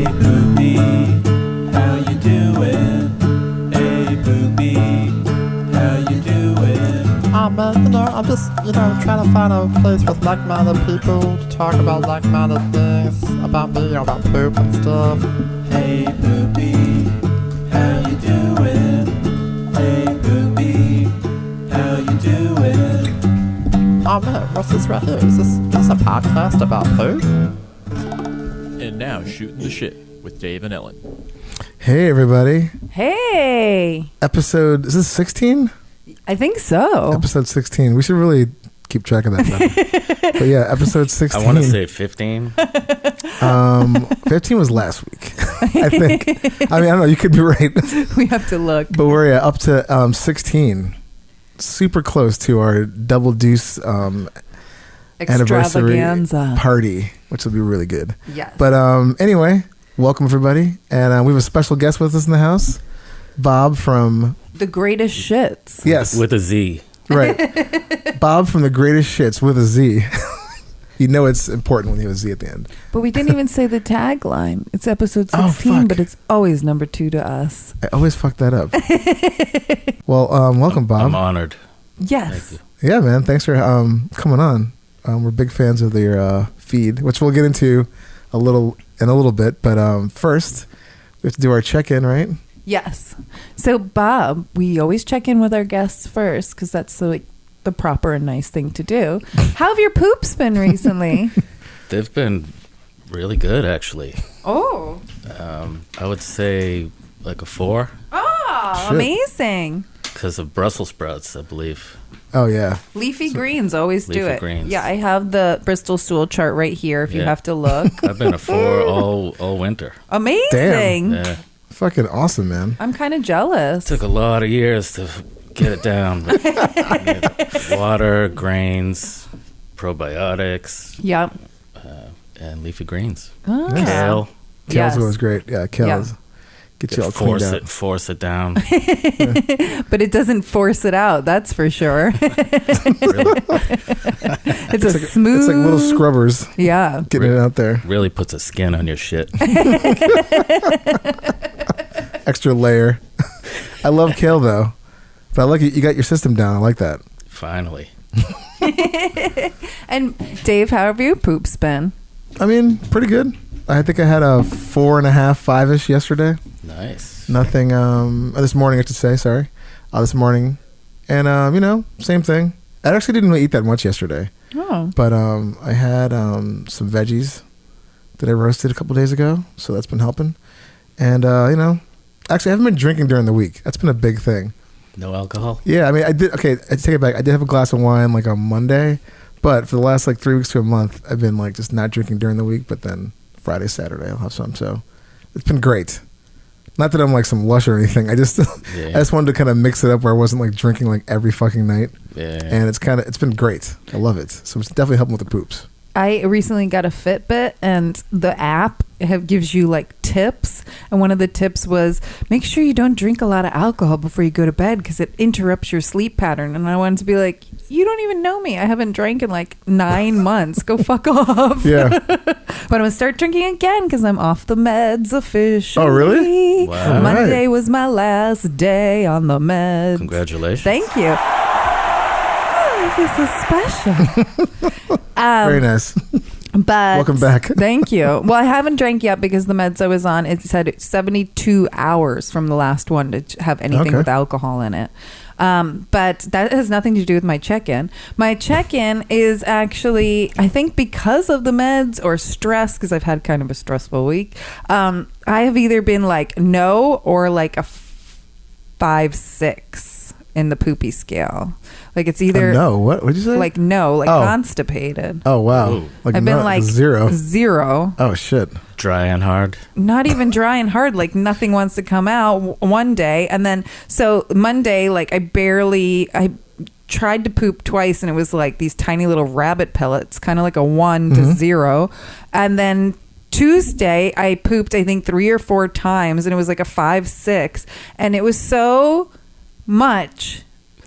Hey Poopy, how you doing? Hey Poopy, how you doing? I'm just, trying to find a place with like-minded people to talk about like-minded things about me, about poop and stuff. Hey Poopy, how you doing? Hey Poopy, how you doing? Oh man, what's this right here? Is this a podcast about poop? And now, Shooting the Shit with Dave and Ellen. Hey, everybody. Hey. Episode, is this 16? I think so. Episode 16. We should really keep track of that better. But yeah, episode 16. I want to say 15. 15 was last week, I think. I mean, I don't know. You could be right. We have to look. But we're up to 16. Super close to our double deuce anniversary Extravaganza. party, which will be really good. Yes. But anyway, welcome everybody. And we have a special guest with us in the house. Bob from... The Greatest Shits. Yes. With a Z. Right. Bob from The Greatest Shits with a Z. You know it's important when you have a Z at the end. But we didn't even say the tagline. It's episode 16, but it's always number 2 to us. I always fuck that up. Well, welcome, Bob. I'm honored. Yes. Thank you. Yeah, man. Thanks for coming on. We're big fans of your feed, which we'll get into in a little bit. But first, we have to do our check-in, right? Yes. So, Bob, we always check in with our guests first because that's the proper and nice thing to do. How have your poops been recently? They've been really good, actually. Oh. I would say like a 4 Oh, Shit. Amazing. because of Brussels sprouts, I believe. Oh, yeah. Leafy greens always do Leafy it. greens. Yeah, I have the Bristol stool chart right here if you Yeah. have to look. I've been a 4 all winter. Amazing. Yeah. Fucking awesome, man. I'm kind of jealous. Took a lot of years to get it down. But water, grains, probiotics, Yep. and leafy greens. Oh. Kale. Kale's Yes. always great. Yeah, kale's. Get you all cleaned out. Force it down. But it doesn't force it out, that's for sure. Really, It's a smooth. It's like little scrubbers Yeah. getting it out there. really puts a skin on your shit. Extra layer. I love kale, though. But I like it. You got your system down. I like that. Finally. And Dave, how have your poops been? I mean, pretty good. I think I had a 4.5, 5-ish yesterday. Nice. Nothing, this morning, I should say, sorry. This morning. And, same thing. I actually didn't really eat that much yesterday. Oh. But I had some veggies that I roasted a couple days ago. So that's been helping. And, actually, I haven't been drinking during the week. That's been a big thing. No alcohol? Yeah, I mean, I take it back. I did have a glass of wine, like, on Monday. But for the last, 3 weeks to a month, I've been, just not drinking during the week. But then Friday, Saturday, I'll have some. So it's been great. Not that I'm, some lush or anything. I just wanted to kind of mix it up where I wasn't, drinking, every fucking night. Yeah. And it's been great. I love it. So it's definitely helping with the poops. I recently got a Fitbit, and the app gives you tips, and one of the tips was make sure you don't drink a lot of alcohol before you go to bed because it interrupts your sleep pattern. And I wanted to be like, you don't even know me. I haven't drank in 9 months. Go fuck off. Yeah. But I'm gonna start drinking again because I'm off the meds officially. Oh, really? Wow. Monday was my last day on the meds. Congratulations. Thank you. Oh, this is special. Very nice. But Welcome back. Thank you. Well, I haven't drank yet because the meds I was on, it said 72 hours from the last one to have anything with alcohol in it. But that has nothing to do with my check-in. My check-in is actually, I think because of the meds or stress, because I've had kind of a stressful week, I have either been no or a 5-6 in the poopy scale. It's either no. What did you say? Constipated. Oh, wow. Ooh. I've been 0. 0. Oh, shit. Dry and hard. Not even dry and hard. Nothing wants to come out one day. And then, so Monday, I tried to poop twice and it was these tiny little rabbit pellets, kind of like a 1 to 0. And then Tuesday, I pooped, I think 3 or 4 times and it was a 5-6. And it was so much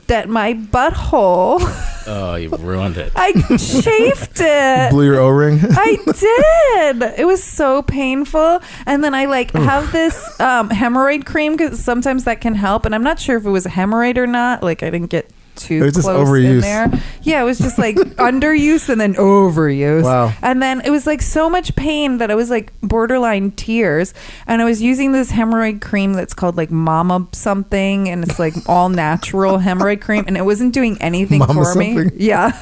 that my butthole, Oh, you ruined it. I chafed it. Blew your O-ring? I did. It was so painful. And then I have this hemorrhoid cream because sometimes that can help. And I'm not sure if it was a hemorrhoid or not. Like I didn't get too It was just close overuse. in there. Yeah, it was just like underuse and then overuse. Wow. And then it was like so much pain that I was like borderline tears. And I was using this hemorrhoid cream that's called like Mama something, and it's like all natural hemorrhoid cream, and it wasn't doing anything Mama for me. something? Yeah,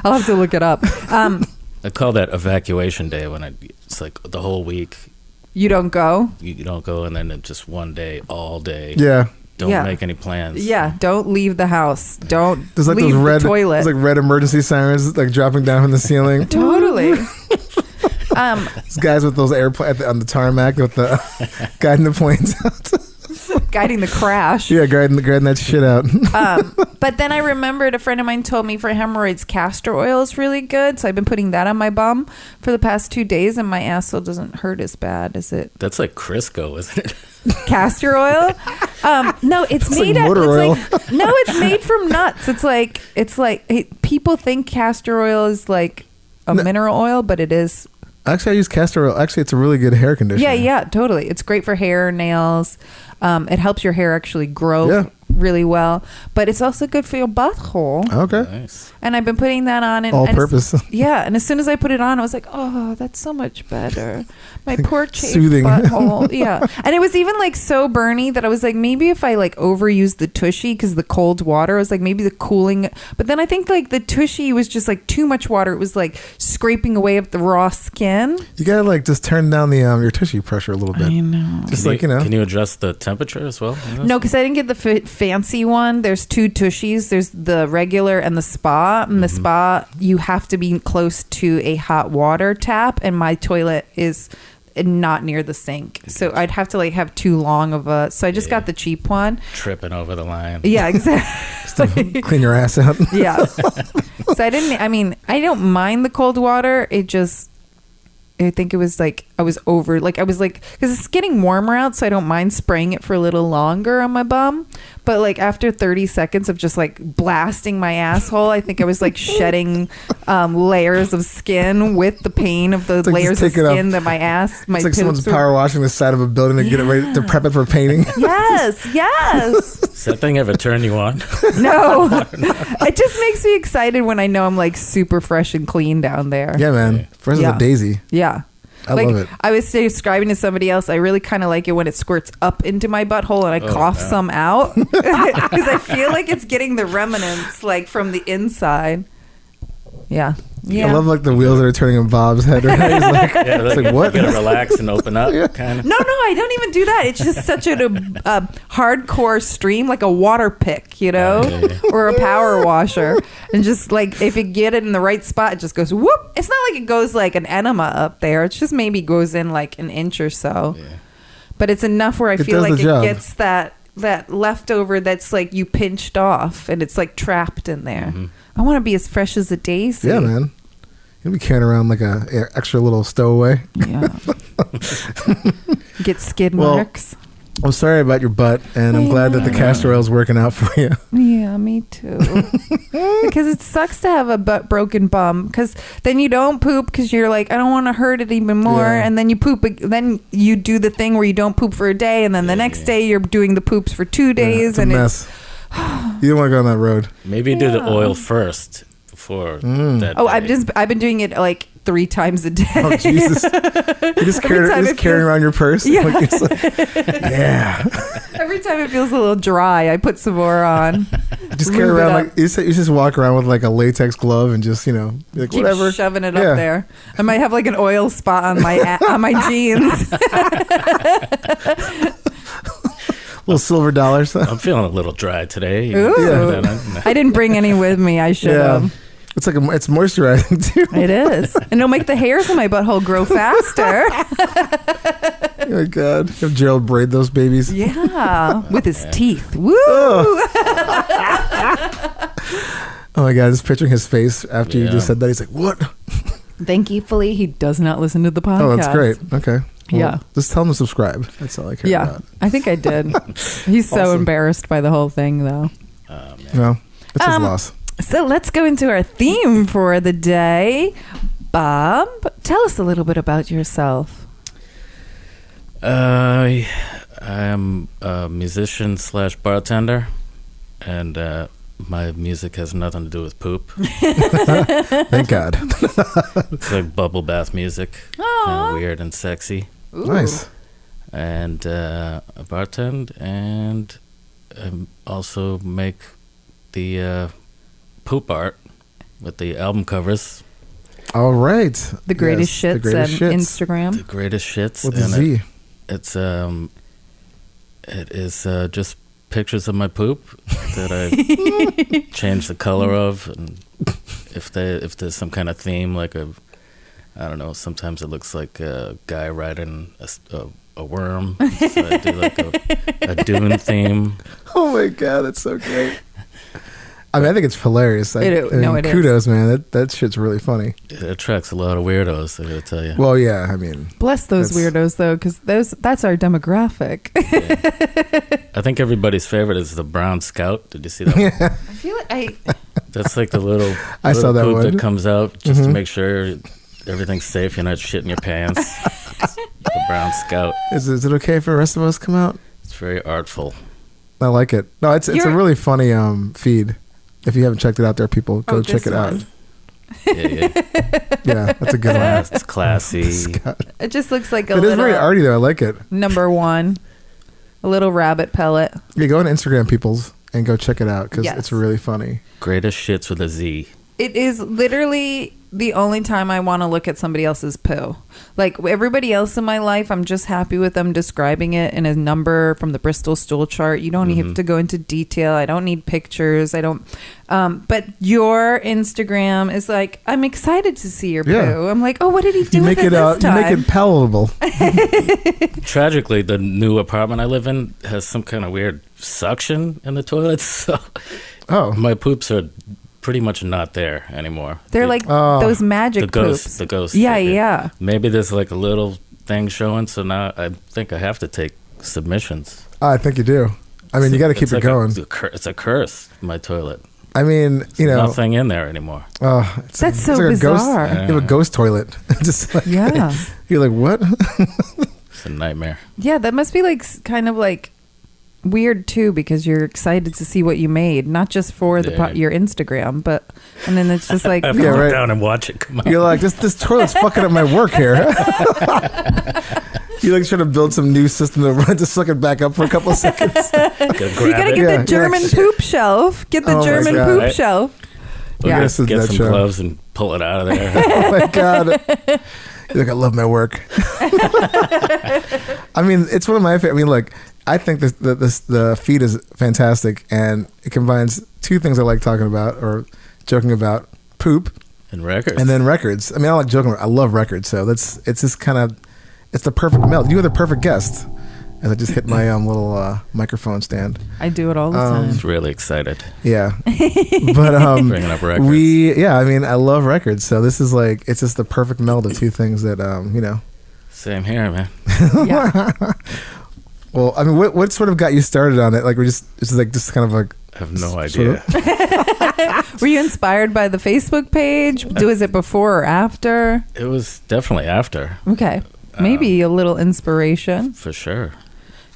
I'll have to look it up. I call that evacuation day when it's like the whole week. You don't go. You don't go, and then it's just one day, all day. Yeah. Don't Yeah. make any plans. Yeah, don't leave the house. Don't There's like leave those red the toilet. There's like red emergency sirens like dropping down from the ceiling. Totally. These guys with those airplanes on the tarmac with the guiding the planes out. Guiding the crash. Yeah, guiding that shit out. But then I remembered a friend of mine told me for hemorrhoids, castor oil is really good. So I've been putting that on my bum for the past 2 days, and my asshole doesn't hurt as bad as it. That's like Crisco, isn't it? Castor oil? No, it's like made motor oil. no, it's made from nuts. It's like people think castor oil is like a mineral oil, but it is. Actually, I use castor oil. Actually, it's a really good hair conditioner. Yeah, totally. It's great for hair, nails. It helps your hair actually grow really well, but it's also good for your butthole. Okay. Nice. And I've been putting that on. All purpose. Yeah, and as soon as I put it on, I was like, oh, that's so much better. My poor chafed Soothing. butthole. Yeah. And it was even like so burny that I was like, maybe if I like overused the tushy because the cold water, I was like, maybe the cooling. But then I think like the tushy was just like too much water. It was like scraping away at the raw skin. You gotta like just turn down the your tushy pressure a little bit. I know. Just like, you know. Can you adjust the temperature as well? No, because I didn't get the fancy one. There's 2 tushies. There's the regular and the spa. And the spa, you have to be close to a hot water tap, and my toilet is not near the sink. So I'd have to like have too long of a. So I just got the cheap one. Tripping over the line. Yeah, exactly. Clean your ass out. Yeah. So I don't mind the cold water. It just. I think it was like I was over, like I was like, because it's getting warmer out, so I don't mind spraying it for a little longer on my bum. But like after 30 seconds of just like blasting my asshole, I think I was like shedding layers of skin with the pain of the It's like layers just of take it skin off. that my ass, my It's like someone's pits were- power washing the side of a building to get it ready to prep it for painting. Yes. Does that thing ever turn you on? No. It just makes me excited when I know I'm like super fresh and clean down there. Yeah, man. Fresh as Yeah. a daisy. Yeah. I love it. I was describing to somebody else, I really kind of like it when it squirts up into my butthole and I cough no. some out. Because I feel like it's getting the remnants like from the inside. Yeah. Yeah. I love like the wheels that are turning in Bob's head. Right? He's like, Yeah, it's like, what? You gotta relax and open up, kind of. No, I don't even do that. It's just such a hardcore stream, like a water pick, you know, or a power washer. And just like, if you get it in the right spot, it just goes whoop. It's not like it goes like an enema up there. It's just maybe goes in like an inch or so. Yeah. But it's enough where I It feel does like the job. it gets that leftover that's like you pinched off and it's like trapped in there. I want to be as fresh as a daisy. Yeah, man. You'll be carrying around like a extra little stowaway. Yeah. Get skid Well, marks. I'm sorry about your butt, and I'm glad that the castor oil's working out for you. Yeah, me too. Because it sucks to have a broken bum. Because then you don't poop because you're like, I don't want to hurt it even more. Yeah. And then you poop. Then you do the thing where you don't poop for a day, and then the next day you're doing the poops for 2 days, It's a and mess. You don't want to go on that road. Maybe do the oil first before that. Oh, day. I've been doing it like 3 times a day. Oh, Jesus. You just carrying around your purse? Yeah. Like, it's like, yeah. Every time it feels a little dry, I put some more on. Just carry Lube it around up. like, you just walk around with like a latex glove and just, be like, Keep whatever. shoving it Yeah. up there. I might have like an oil spot on my on my jeans. Little silver dollars. I'm feeling a little dry today. Ooh. Yeah. I didn't bring any with me. I should Yeah. have. It's like it's moisturizing too. It is. And it'll make the hairs in my butthole grow faster. Oh my God. Have Gerald braid those babies. Yeah. With his teeth. Woo! Oh my God. Just picturing his face after you Yeah. just said that. He's like, what? Thankfully, he does not listen to the podcast. Oh, that's great. Okay. Well, Yeah. Just tell him to subscribe. That's all I care Yeah. about. I think I did. He's so Awesome. embarrassed by the whole thing, though. Man. Well, That's his loss. So let's go into our theme for the day. Bob, tell us a little bit about yourself. I am a musician / bartender, and my music has nothing to do with poop. Thank God. It's like bubble bath music, kind of weird and sexy. Ooh. Nice. And I bartend, and I also make the poop art with the album covers. All right. The greatest Yes, shits the greatest and shits. Instagram. The greatest shits. With a and Z. it is just pictures of my poop that I change the color of, and if there's some kind of theme, like I don't know, sometimes it looks like a guy riding a worm, so I do like a dune theme. Oh my God, that's so great. I mean, I think it's hilarious. It is. Kudos, man. That shit's really funny. It attracts a lot of weirdos, I gotta tell you. Well, yeah, I mean. Bless those weirdos, though, because that's our demographic. Yeah. I think everybody's favorite is the brown scout. Did you see that one? I feel like That's like the little I saw that poop one. that comes out just to make sure everything's safe. You're not shitting your pants. The brown scout. Is it okay for the rest of us to come out? It's very artful. I like it. No, it's a really funny feed. If you haven't checked it out there, people, go check it out. Yeah. Yeah, that's a good one. It's classy. it just looks like a It little is very arty, though. I like it. number one, a little rabbit pellet. Yeah, go on Instagram, peoples, and go check it out because Yes. it's really funny. Greatest shits with a Z. It is literally the only time I want to look at somebody else's poo. Like everybody else in my life, I'm just happy with them describing it in a number from the Bristol stool chart. You don't have to go into detail. I don't need pictures. I don't. But your Instagram is like, I'm excited to see your Yeah. poo. I'm like, oh, what did he do You with make it it this time? you make it palatable. Tragically, the new apartment I live in has some kind of weird suction in the toilets. So Oh, my poops are pretty much not there anymore. They're like those magic the ghost. poops. The ghost. Yeah, figure. yeah. Maybe there's like a little thing showing. So now I think I have to take submissions. I think you do. I mean, you got to keep It's it like going. It's a curse. My toilet. I mean, you know, Nothing in there anymore. it's That's so it's like bizarre. A ghost, you have a ghost toilet. Just like, Yeah. you're like, what? It's a nightmare. Yeah, that must be like kind of like weird too, because you're excited to see what you made, not just for your Instagram, but and then it's just like I have to Yeah, sit right. down and watch it come out. You're like, this toilet's fucking up my work here. You like trying to build some new system to run, just suck it back up for a couple of seconds. you gotta get Yeah, the German yeah. poop shelf. Get the Oh my German God. poop Right. shelf. We're Yeah. gonna This is get that some show. gloves and pull it out of there. Oh my God. You're like, I love my work. I mean, it's one of my favorite. I mean, like, I think the feed is fantastic, and it combines two things I like talking about or joking about: poop And records. and then records. I mean, I like joking. I love records, so it's just kind of it's the perfect meld. You are the perfect guest, and I just hit my little microphone stand. I do it all the I time. was really excited. Yeah, but Bringing up records. I mean, I love records, so this is like it's just the perfect meld of two things that you know. Same here, man. Yeah. Well, I mean, what sort of got you started on it? Like, it's just kind of like. I have no Sort idea. Were you inspired by the Facebook page? Was it before or after? It was definitely after, Okay, maybe a little inspiration. for sure.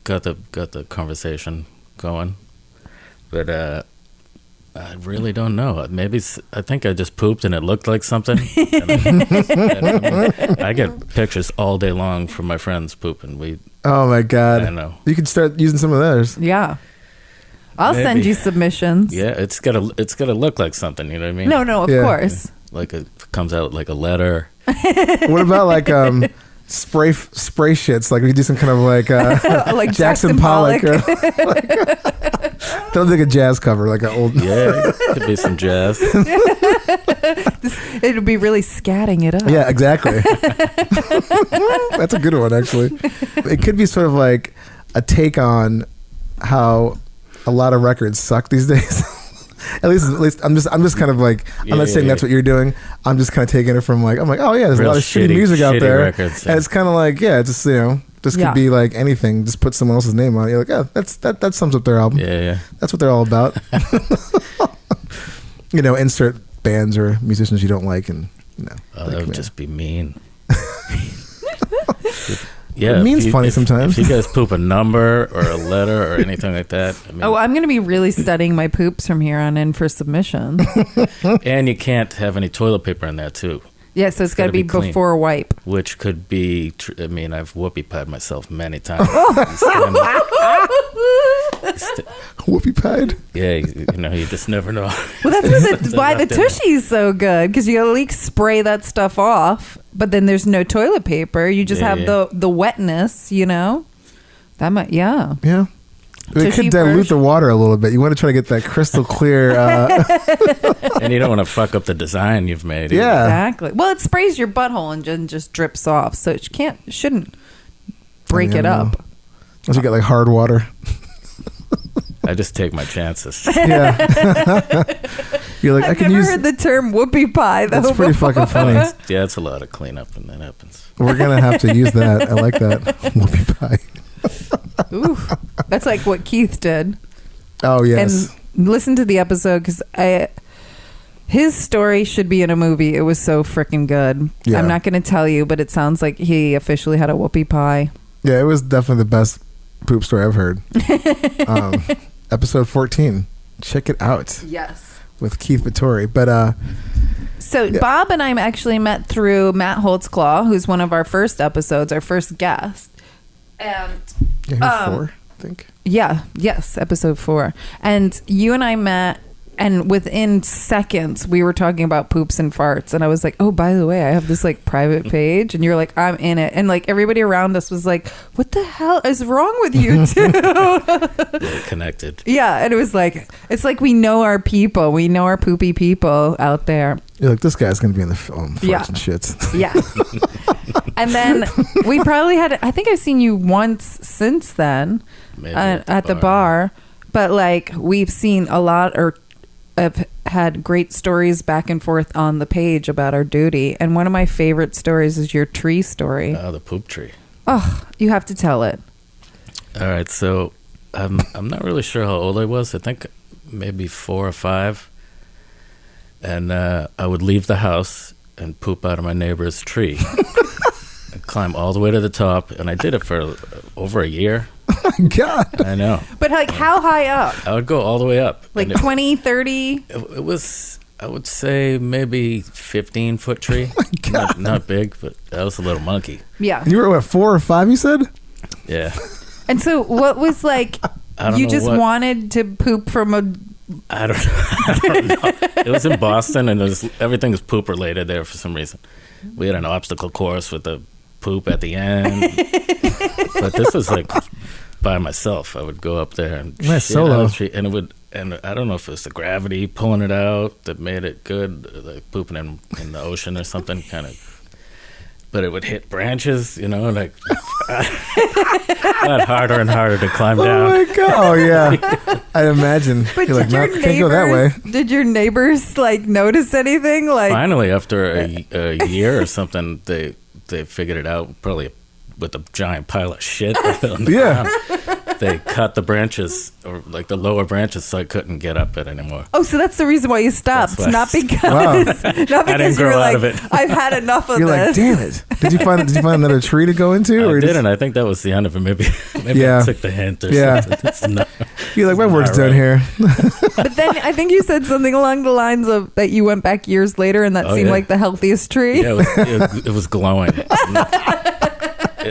Got the conversation going, but I really don't know. Maybe I think I just pooped and it looked like something. I get pictures all day long from my friends pooping. Oh my God! I know. You could start using some of those. Yeah. I'll send Maybe. you submissions. Yeah, it's gotta look like something. You know what I mean? No, of Yeah. course. Like it comes out like a letter. What about like spray shits? Like we do some kind of like Like Jackson Pollock. Or, that was like a jazz cover, like an old. Yeah, could be some jazz. It'll be really scatting it up. Yeah, exactly. That's a good one, actually. It could be sort of like a take on how a lot of records suck these days. At least I'm just kind of like I'm not saying that's what you're doing. I'm just kind of taking it from like I'm like, oh yeah, there's Real a lot of shitty shitty- music out shitty there, records, yeah. and it's kind of like yeah, just this Yeah. could be like anything. Just put someone else's name on it. You're like, oh, that sums up their album. Yeah. That's what they're all about. insert bands or musicians you don't like, and that would just be mean. Yeah, it means funny sometimes. If you guys poop a number or a letter or anything like that, I'm going to be really studying my poops from here on in for submission. And you can't have any toilet paper in there too. Yeah, so it's got to be clean. before wipe. Which could be, I've whoopie pied myself many times. Whoopie pied? Yeah, you just never know. Well, that's why the Tushy's so good, because you at least spray that stuff off, but then there's no toilet paper. You just have the wetness, That might, yeah. Yeah. It could dilute the water a little bit. You want to try to get that crystal clear. And you don't want to fuck up the design you've made. Yeah. Exactly. Well, it sprays your butthole and just drips off, so it shouldn't break it up. Unless you get like hard water. I just take my chances. Yeah. You're like, I've never heard the term whoopie pie, though. That's pretty fucking funny. Yeah, it's a lot of cleanup when that happens. We're going to have to use that. I like that. Whoopie pie. Ooh, that's like what Keith did. Oh, yes. And listen to the episode, because his story should be in a movie. It was so freaking good. Yeah. I'm not going to tell you, but it sounds like he officially had a whoopie pie. Yeah, it was definitely the best poop story I've heard. Episode 14. Check it out. Yes. With Keith Vittori. But So Bob and I actually met through Matt Holtzclaw, who's one of our first episodes, our first guest. And 4, I think. Yeah, yes, episode 4. And you and I met, and within seconds we were talking about poops and farts, and I was like, oh, by the way, I have this like private page, and you're like, I'm in it, and like everybody around us was like, what the hell is wrong with you two? Yeah, connected. Yeah, and it was like, it's like we know our people, we know our poopy people out there. You're like, this guy's going to be in the film, farts and shit. Yeah. And then we probably had, I think I've seen you once since then at the bar. But like we've seen a lot, or have had great stories back and forth on the page about our duty. And one of my favorite stories is your tree story. Oh, the poop tree. Oh, you have to tell it. All right. So I'm not really sure how old I was. I think maybe 4 or 5. And I would leave the house and poop out of my neighbor's tree. And climb all the way to the top. And I did it for over a year. Oh, my God. I know. But like how high up? I would go all the way up. Like 20, 30? It was, I would say, maybe 15-foot tree. Oh, my God. Not big, but I was a little monkey. Yeah. And you were, what, 4 or 5, you said? Yeah. And so what was like, you just wanted to poop from a... I don't know. It was in Boston, and everything was poop related there for some reason. We had an obstacle course with the poop at the end. But this was like by myself. I would go up there and shit out of the tree, and it would, and I don't know if it was the gravity pulling it out that made it good, like pooping in the ocean or something, kind of. But it would hit branches, like got harder and harder to climb down. Oh my God! Oh yeah, I imagine. But you're like, no, can't go that way. Did your neighbors like notice anything? Like finally, after a year or something, they figured it out. Probably with a giant pile of shit on the ground. They cut the branches, or like the lower branches, so I couldn't get up it anymore. Oh, so that's the reason why you stopped, not because I didn't you were grow like, out of it. I've had enough of You're this. like, damn it! Did you find another tree to go into? I or didn't. I think that was the end of it. Maybe I took the hint or something. You're like, my work's done here. But then I think you said something along the lines of that you went back years later, and that seemed like the healthiest tree. Yeah, it was glowing.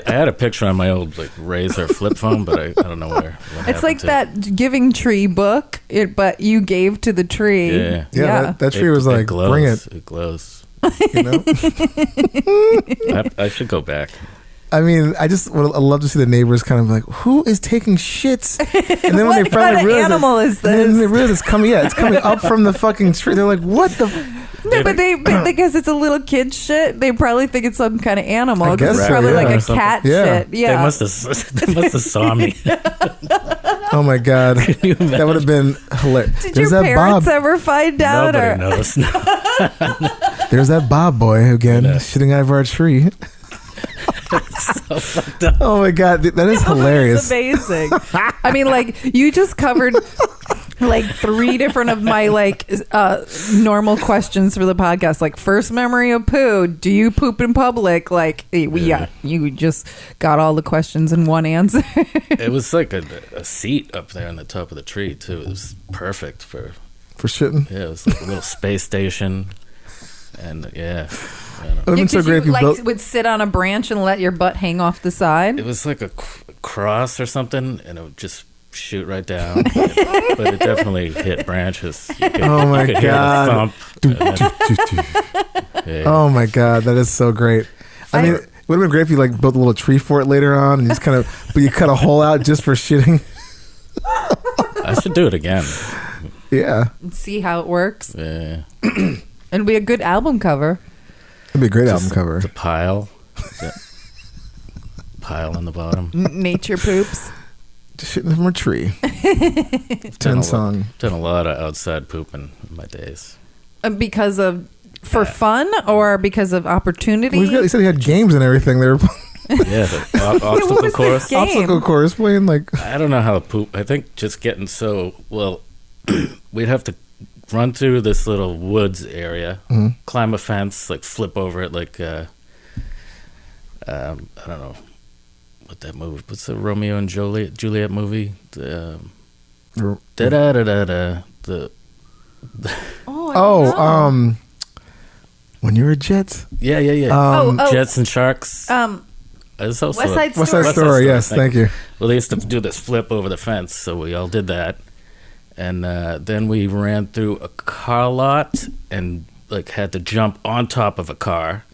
I had a picture on my old Razor flip phone, but I don't know where. It's like that Giving Tree book, but you gave to the tree. Yeah. That tree was like, glows. bring it. It glows. You know? I should go back. I mean, I love to see the neighbors kind of like, who is taking shits? And then when they finally realize animal is this? And then they realize it's coming up from the fucking tree. They're like, what the? No, but because it's a little kid shit, they probably think it's some kind of animal. I guess it's so, probably yeah. like a Or something. cat Yeah. shit. Yeah. They must have saw me. Oh my God, that would have been hilarious. Did There's your that parents Bob. ever find out? Nobody knows. There's that Bob boy again shitting out of our tree. So fucked up. Oh my God, that is hilarious. It's amazing. I mean, like you just covered like 3 different of my normal questions for the podcast. Like, first memory of poo. Do you poop in public? Like, you just got all the questions in one answer. It was like a seat up there on the top of the tree too. It was perfect for shitting. Yeah, it was like a little space station, and yeah. It would have been so great if you built. Would sit on a branch and let your butt hang off the side. It was like a cross or something, and it would just shoot right down. But it definitely hit branches. Oh my god! Oh my god, that is so great. I mean, it would have been great if you like built a little tree for it later on, and you just but you cut a hole out just for shitting. I should do it again. Yeah. And see how it works. Yeah. It'd be a good album cover. It'd be a great album cover. The pile. Yeah. Pile on the bottom. Nature poops. Just shitting from a tree. 10 song. Done a lot of outside pooping in my days. Because of for fun or because of opportunity? Well, he said he had games and everything. They were yeah, the obstacle course. Obstacle course playing like. I don't know how to poop. I think just getting we'd have to run through this little woods area, climb a fence, like flip over it, like I don't know what that movie. What's the Romeo and Juliet movie? The when you were Jets. Yeah. Jets and Sharks. West Side Story. West Side Story. Yes, thank you. Well, they used to do this flip over the fence, so we all did that. And then we ran through a car lot and like had to jump on top of a car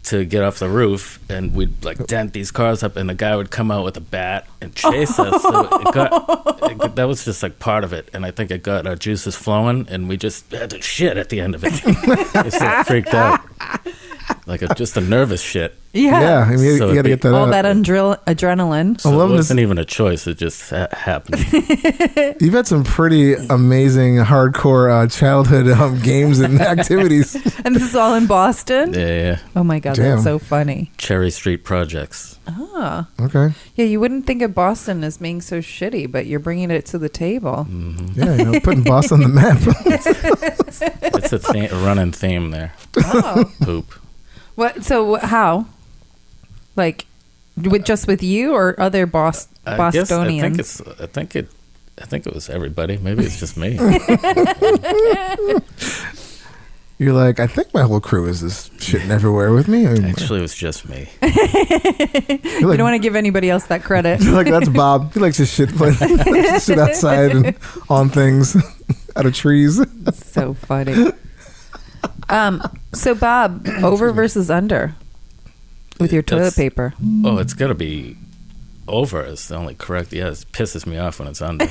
to get off the roof, and we'd like dent these cars up, and the guy would come out with a bat and chase us. So that was just like part of it, and I think it got our juices flowing, and we just had to shit at the end of it. Just like freaked out, like just a nervous shit. Yeah. I mean, you got to get that all out. that adrenaline. So it wasn't even a choice. It just happened. You've had some pretty amazing hardcore childhood games and activities. And this is all in Boston? Yeah. Oh my God, Damn. that's so funny. Cherry Street Projects. Ah. Okay. Yeah, you wouldn't think of Boston as being so shitty, but you're bringing it to the table. Mm-hmm. Yeah, putting Boston on the map. It's a running theme there. Oh. Poop. What? So how? Like, with you or other Bostonians? I think it was everybody. Maybe it's just me. You're like, I think my whole crew is just shitting everywhere with me. I mean, Actually, it was just me. You don't want to give anybody else that credit. You're like, that's Bob. He likes to shit outside and on things, out of trees. So funny. So Bob, over versus under with your toilet paper? Oh, it's got to be over. It's the only correct. Yeah, it pisses me off when it's under.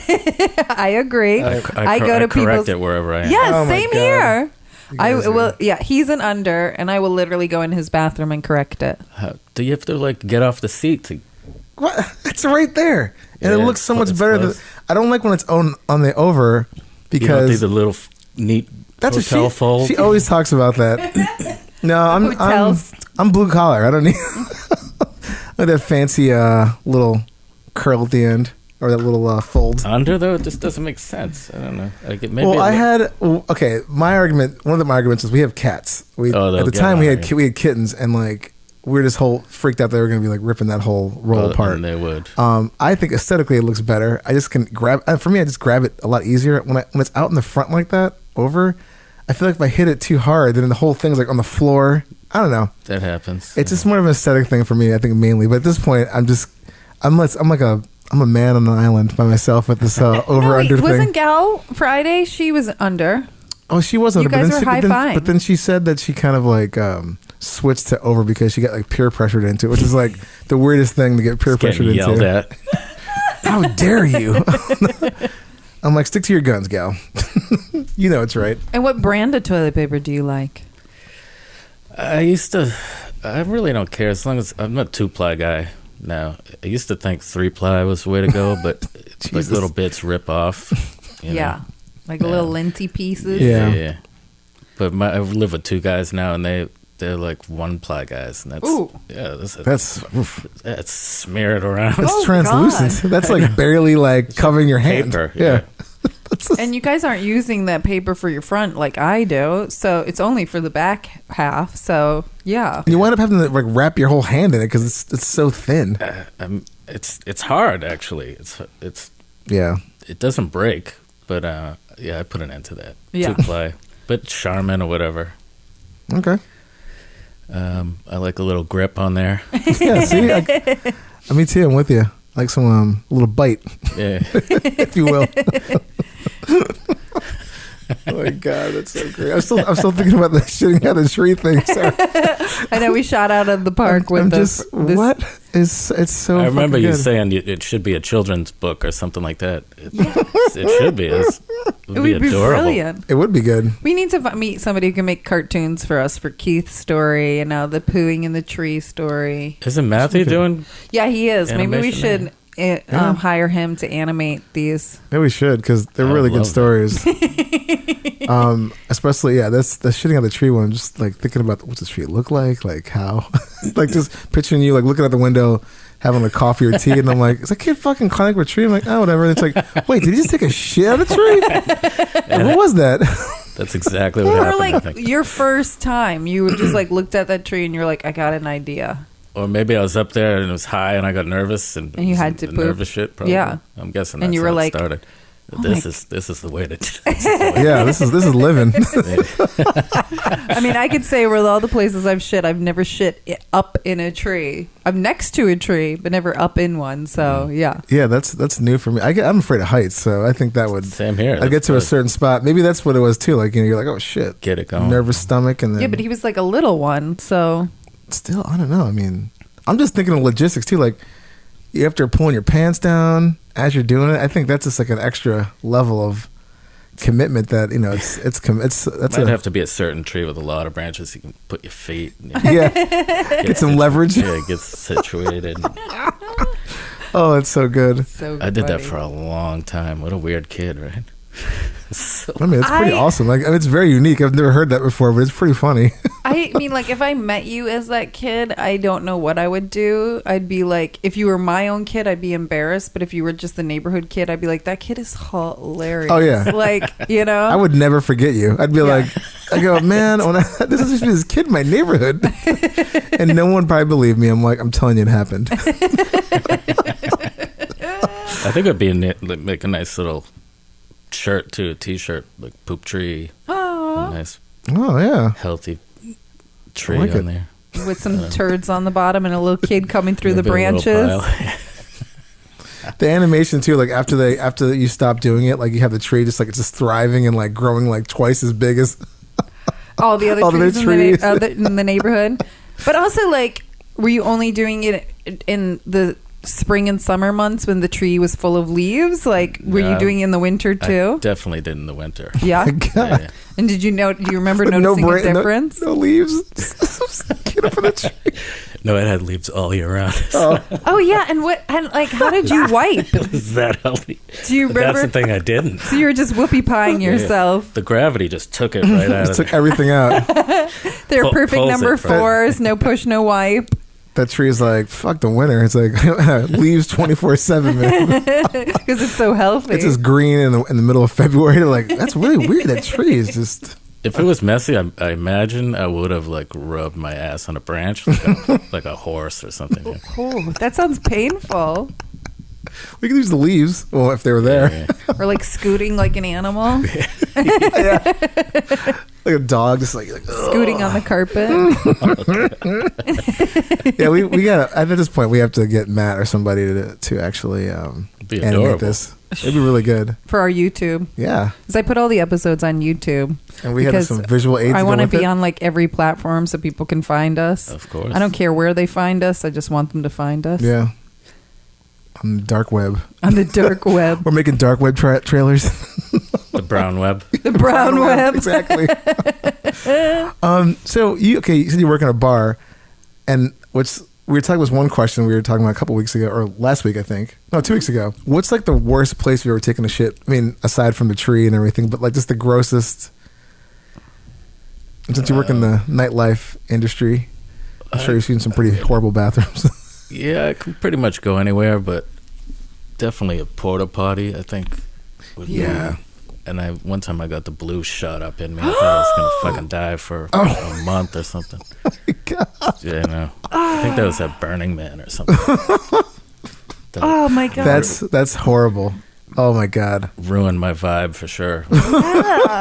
I agree. I go to correct it wherever I am. Yeah, same here. He's an under, and I will literally go in his bathroom and correct it. Do you have to like get off the seat to? What? It's right there, and it looks so much it's better. I don't like when it's on the over because you know, the little neat. That's hotel what fold. She always talks about that. No, I'm blue collar. I don't need like that fancy little curl at the end or that little fold. Under though, it just doesn't make sense. I don't know. My argument. One of my arguments is we have cats. At the time we had kittens, and like we were just freaked out they were going to be like ripping that whole roll apart. And they would. I think aesthetically it looks better. I just can grab. For me, I just grab it a lot easier when it's out in the front like that. Over, I feel like if I hit it too hard, then the whole thing's like on the floor. I don't know. That happens. It's just more of an aesthetic thing for me, I think, mainly. But at this point, I'm a man on an island by myself with this over under thing. Wasn't Gal Friday? She was under. Oh, she was under. You guys were high-fiving. But then she said that she kind of like switched to over because she got like peer pressured into it, which is like the weirdest thing to get peer pressured into. Yelled at. How dare you? I'm like, stick to your guns, gal. You know it's right. And what brand of toilet paper do you like? I really don't care as long as I'm not 2-ply guy now. I used to think 3-ply was the way to go, but like little bits rip off. You know? Like little linty pieces. Yeah. But I live with 2 guys now, and they're like 1-ply guys, and that's smeared around. That's translucent. God. That's like barely like covering your hand. Paper. Yeah. And you guys aren't using that paper for your front like I do, so it's only for the back half. So yeah, You wind up having to like wrap your whole hand in it because it's so thin. It's hard actually. It's Yeah. it doesn't break, but yeah, I put an end to that. Yeah. 2-ply, but Charmin or whatever. Okay. I like a little grip on there. Yeah. See, me too. I'm with you. Like some little bite, Yeah. if you will. Oh my god, that's so great. I'm still thinking about the shitting out of the tree thing. Sorry. I know we shot out of the park with I'm this. what is it's so. I remember fucking you good. saying it should be a children's book or something like that. It should be. It would be adorable. Brilliant. It would be good. We need to meet somebody who can make cartoons for us for Keith's story and now the pooing in the tree story. Isn't Matthew doing? Yeah, he is. Maybe we Animation should hire him to animate these. Yeah, we should because they're I really good love stories. Especially that's the shitting out the tree one. Just like thinking about what's the tree look like how, like just picturing you like looking out the window, having a coffee or tea, and I'm like, is that kid fucking climbing up a tree? I'm like, oh whatever. And it's like, wait, did he just take a shit out of the tree? Like, what was that? That's exactly what Or happened. I like think. your first time, you just like looked at that tree and you're like, I got an idea. Or maybe I was up there and it was high and I got nervous and you it was had to the poop. nervous shit. Probably. Yeah. I'm guessing. And That's you were how like, it started. oh This is the way to. Yeah, this is living. I mean, I could say with all the places I've shit, I've never shit up in a tree. I'm next to a tree, but never up in one. So yeah. Yeah, that's new for me. I'm afraid of heights, so I think that would. Same here. I get to a certain spot. Maybe that's what it was too. Like you're like, oh shit, Get it going. nervous stomach, and then Yeah, but he was like a little one, so still, I don't know. I mean, I'm just thinking of logistics too. Like you have to pulling your pants down as you're doing it. I think that's just like an extra level of commitment that that's Might have to be a certain tree with a lot of branches. You can put your feet. And yeah, get some leverage. Yeah, get situated. Oh, it's so good. so. I did that funny. for a long time. What a weird kid, right? So, I mean, it's pretty awesome. Like it's very unique. I've never heard that before, but it's pretty funny. I mean, like, if I met you as that kid, I don't know what I would do. I'd be like, if you were my own kid, I'd be embarrassed. But if you were just the neighborhood kid, I'd be like, that kid is hilarious. Oh, yeah. Like, you know? I would never forget you. I'd be like, I go, man, this is just this kid in my neighborhood, and no one would probably believe me. I'm like, I'm telling you, it happened. I think it'd be make a nice little shirt too, a t-shirt, like poop tree. Aw. A nice, Oh yeah, healthy tree I like on it. there. With some turds on the bottom and a little kid coming through the Maybe a little branches. pile. the animation too. Like after you stop doing it, like you have the tree just like it's just thriving and like growing like twice as big as. All the other All the trees, trees. in the neighborhood. But also, like, were you only doing it in the spring and summer months when the tree was full of leaves? Like, were you No, doing it in the winter I too? definitely did in the winter. Yeah. God. Yeah. And do you remember But noticing a no difference? No leaves. Get up on the tree. No, it had leaves all year round. Oh yeah, and how did you wipe? Is that healthy? Do you That's remember? the thing I didn't. So you were just whoopie pieing Yeah. yourself. The gravity just took it right out Just of took it. everything out. They're perfect Pulls number it, right? 4s, no push, no wipe. That tree is like fuck the winter. It's like leaves 24/7, man. Because it's so healthy. It's just green in the middle of February. Like that's really weird. That tree is just. If it was messy, I imagine I would have like rubbed my ass on a branch like a horse or something. Oh, that sounds painful. We could use the leaves. Well, if they were there, Yeah. Or like scooting like an animal, like a dog, just like scooting on the carpet. yeah. We got at this point we have to get Matt or somebody to actually Be animate adorable. this. It'd be really good. For our YouTube. Yeah, Because I put all the episodes on YouTube. and we have Because some visual aids. I want to be on like every platform so people can find us. Of course. I don't care where they find us. I just want them to find us. Yeah, on the dark web. On the dark web. We're making dark web trailers. The brown web. The brown web. Exactly. So you said you work in a bar, and we were talking about one question we were talking about a couple weeks ago, or last week, I think. No, 2 weeks ago. What's like the worst place you've ever taken a shit? I mean, aside from the tree and everything, but like just the grossest. Since you work in the nightlife industry, I'm sure you've seen some pretty horrible bathrooms. Yeah, I can pretty much go anywhere, but definitely a porta potty, I think. Would be And one time I got the blue shot up in me. I thought I was gonna fucking die for a month or something. Oh my God. Yeah, no. I think that was at Burning Man or something. Oh my God. That's horrible. Oh my God. Ruined my vibe for sure. I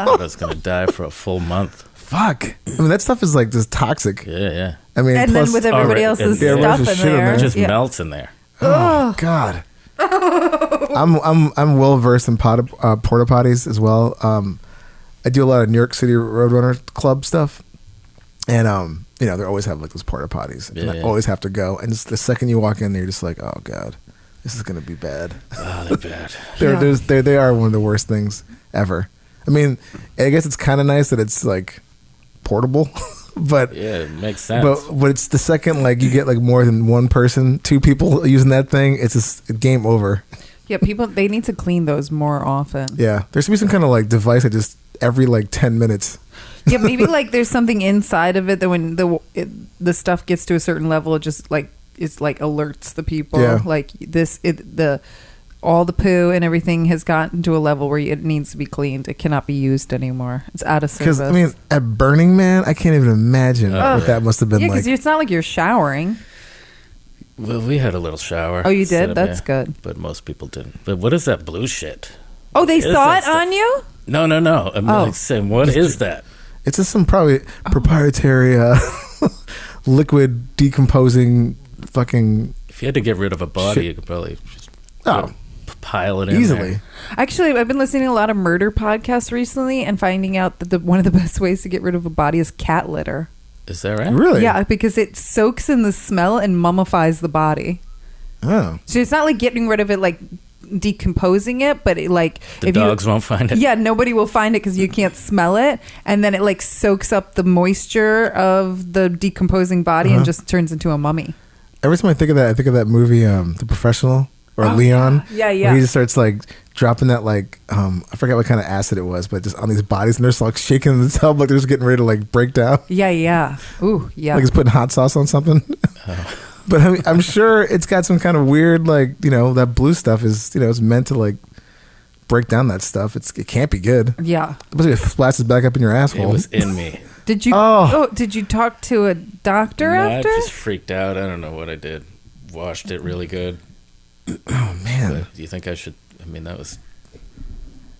thought I was gonna die for a full month. Fuck. I mean, that stuff is like just toxic. Yeah. I mean, and plus, then with everybody else's yeah, stuff there's in shit in there. there. It just melts in there. oh God. I'm well versed in porta potties as well. I do a lot of New York City Roadrunner Club stuff, and you know, they always have like those porta potties, and I always have to go. And just the second you walk in there, you're just like, oh God, this is gonna be bad. Oh, they're bad. They are one of the worst things ever. I mean, I guess it's kind of nice that it's like portable, but yeah, it makes sense. But it's the second like you get like more than one person, 2 people using that thing, it's just game over. Yeah, people, they need to clean those more often. Yeah, there should be some kind of like device that just every like 10 minutes. Yeah, maybe like there's something inside of it that when the stuff gets to a certain level, it just like it's like alerts the people. Yeah. Like all the poo and everything has gotten to a level where it needs to be cleaned. It cannot be used anymore. It's out of service. Because I mean, at Burning Man, I can't even imagine what that must have been yeah, like. because it's not like you're showering. Well, we had a little shower. Oh, you set did? up, That's yeah, good. But most people didn't. But what is that blue shit? Oh, they What is saw that it on you? No. I'm like saying, what is that? It's just some probably proprietary liquid decomposing fucking If you had to get rid of a body, you could probably just pile it in easily. there. Actually, I've been listening to a lot of murder podcasts recently and finding out that one of the best ways to get rid of a body is cat litter. Is that right? Really? Yeah, because it soaks in the smell and mummifies the body. Oh. So it's not like getting rid of it, like decomposing it, but it like The dogs won't find it. Yeah, nobody will find it because you can't smell it, and then it like soaks up the moisture of the decomposing body and just turns into a mummy. Every time I think of that movie, The Professional or Leon. Yeah. Where he just starts like dropping that like I forget what kind of acid it was, but just on these bodies, and they're just like shaking in the tub like they're just getting ready to like break down. Yeah. Ooh, yeah. Like he's putting hot sauce on something. But I mean, I'm sure it's got some kind of weird like, you know, that blue stuff is, you know, it's meant to like break down that stuff. It can't be good. Yeah. But it splashes back up in your asshole. It was in me. Did you? Oh. Did you talk to a doctor No, after? I just freaked out. I don't know what I did. Washed it really good. Oh man. But do you think I should? I mean, that was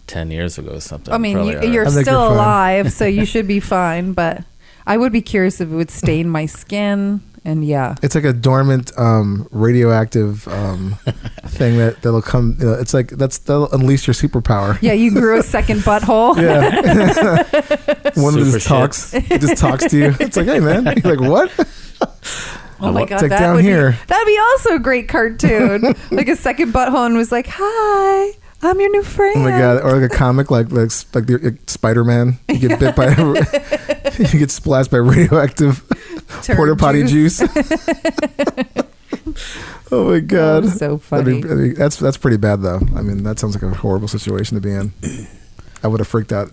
10 years ago or something. I mean, Probably all you're right. I think still you're fine. alive, so you should be fine. But I would be curious if it would stain my skin. And yeah, It's like a dormant radioactive thing that'll come. You know, it's like that'll unleash your superpower. yeah, you grew a second butthole. Yeah. One of Super just talks. It just talks to you. It's like, hey man. You're like, what? Oh my god, It's like that down would here. that'd be also a great cartoon. Like a second butthole and was like, "Hi, I'm your new friend." Oh my god! Or like a comic, like Spider-Man. You get bit by, you get splashed by radioactive Turd porta potty juice. Oh my god! That was so funny. I mean, that's pretty bad though. I mean, that sounds like a horrible situation to be in. I would have freaked out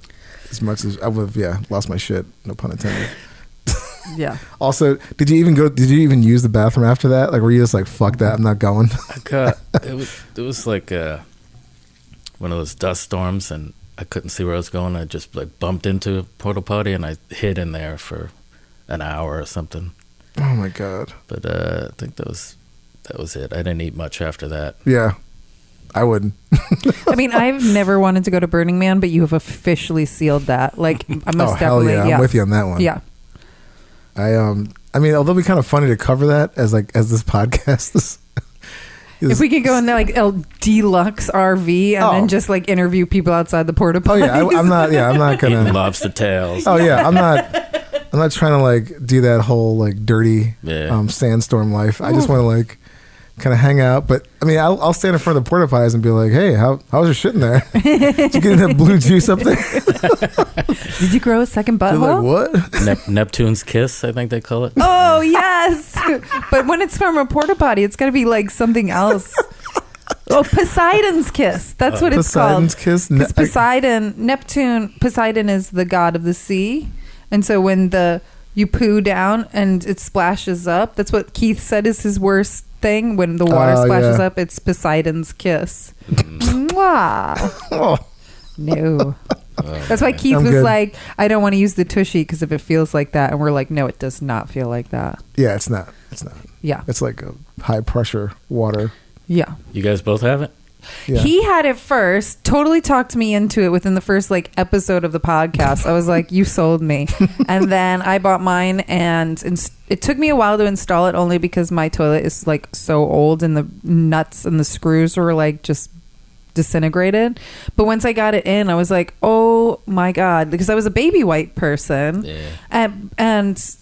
as much as I would have, lost my shit. No pun intended. Yeah. Also, did you even use the bathroom after that? Like, were you just like, fuck that, I'm not going? I got it was like one of those dust storms, and I couldn't see where I was going. I just like bumped into a porta potty, and I hid in there for an hour or something. Oh my god! But I think that was it. I didn't eat much after that. Yeah, I wouldn't. I mean, I've never wanted to go to Burning Man, but you have officially sealed that. Like, I must Oh hell definitely. yeah! I'm with you on that one. Yeah. I mean, although it'd be kind of funny to cover that as this podcast is. If we could go in there like a deluxe RV and then just like interview people outside the porta potties. Oh yeah, I'm not Eating gonna. lobster tails. Oh yeah, I'm not trying to like do that whole like dirty sandstorm life. I just want to like kind of hang out. But I mean, I'll stand in front of the porta potties and be like, "Hey, how was your shit in there? Did you get that blue juice up there?" Did you grow a second They're butthole? like, "What?" Neptune's kiss, I think they call it. Oh yes, but when it's from a porta potty, it's got to be like something else. Oh, Poseidon's kiss. That's what it's Poseidon's called. kiss. Because Poseidon is the god of the sea, and so when you poo down and it splashes up, that's what Keith said is his worst thing. When the water splashes up, it's Poseidon's kiss. Mwah. Oh, No. Oh, That's why man. Keith I'm was good. like, I don't want to use the tushy because if it feels like that. And we're like, no, it does not feel like that. Yeah, it's not. It's not. Yeah. It's like a high pressure water. Yeah. You guys both have it? Yeah. He had it first, totally talked me into it within the first like episode of the podcast. I was like, you sold me. And then I bought mine and it took me a while to install it only because my toilet is like so old and the nuts and the screws were like just disintegrated. But once I got it in, I was like, oh my God, because I was a baby wipe person. Yeah. And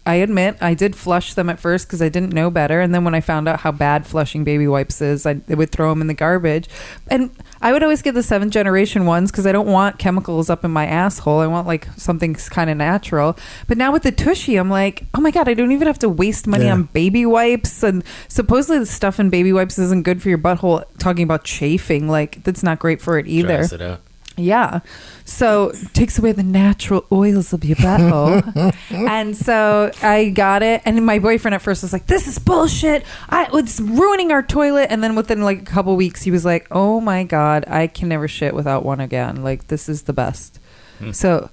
I admit I did flush them at first because I didn't know better. And then when I found out how bad flushing baby wipes is, I would throw them in the garbage. And I would always get the 7th generation ones because I don't want chemicals up in my asshole. I want like something kind of natural. But now with the tushy, I'm like, oh my God, I don't even have to waste money on baby wipes. And supposedly the stuff in baby wipes isn't good for your butthole. Talking about chafing, like that's not great for it either. Dries it out. Yeah. So it takes away the natural oils of your butthole. And so I got it. And my boyfriend at first was like, this is bullshit. It's ruining our toilet. And then within like a couple weeks, he was like, oh my God, I can never shit without one again. Like, this is the best. So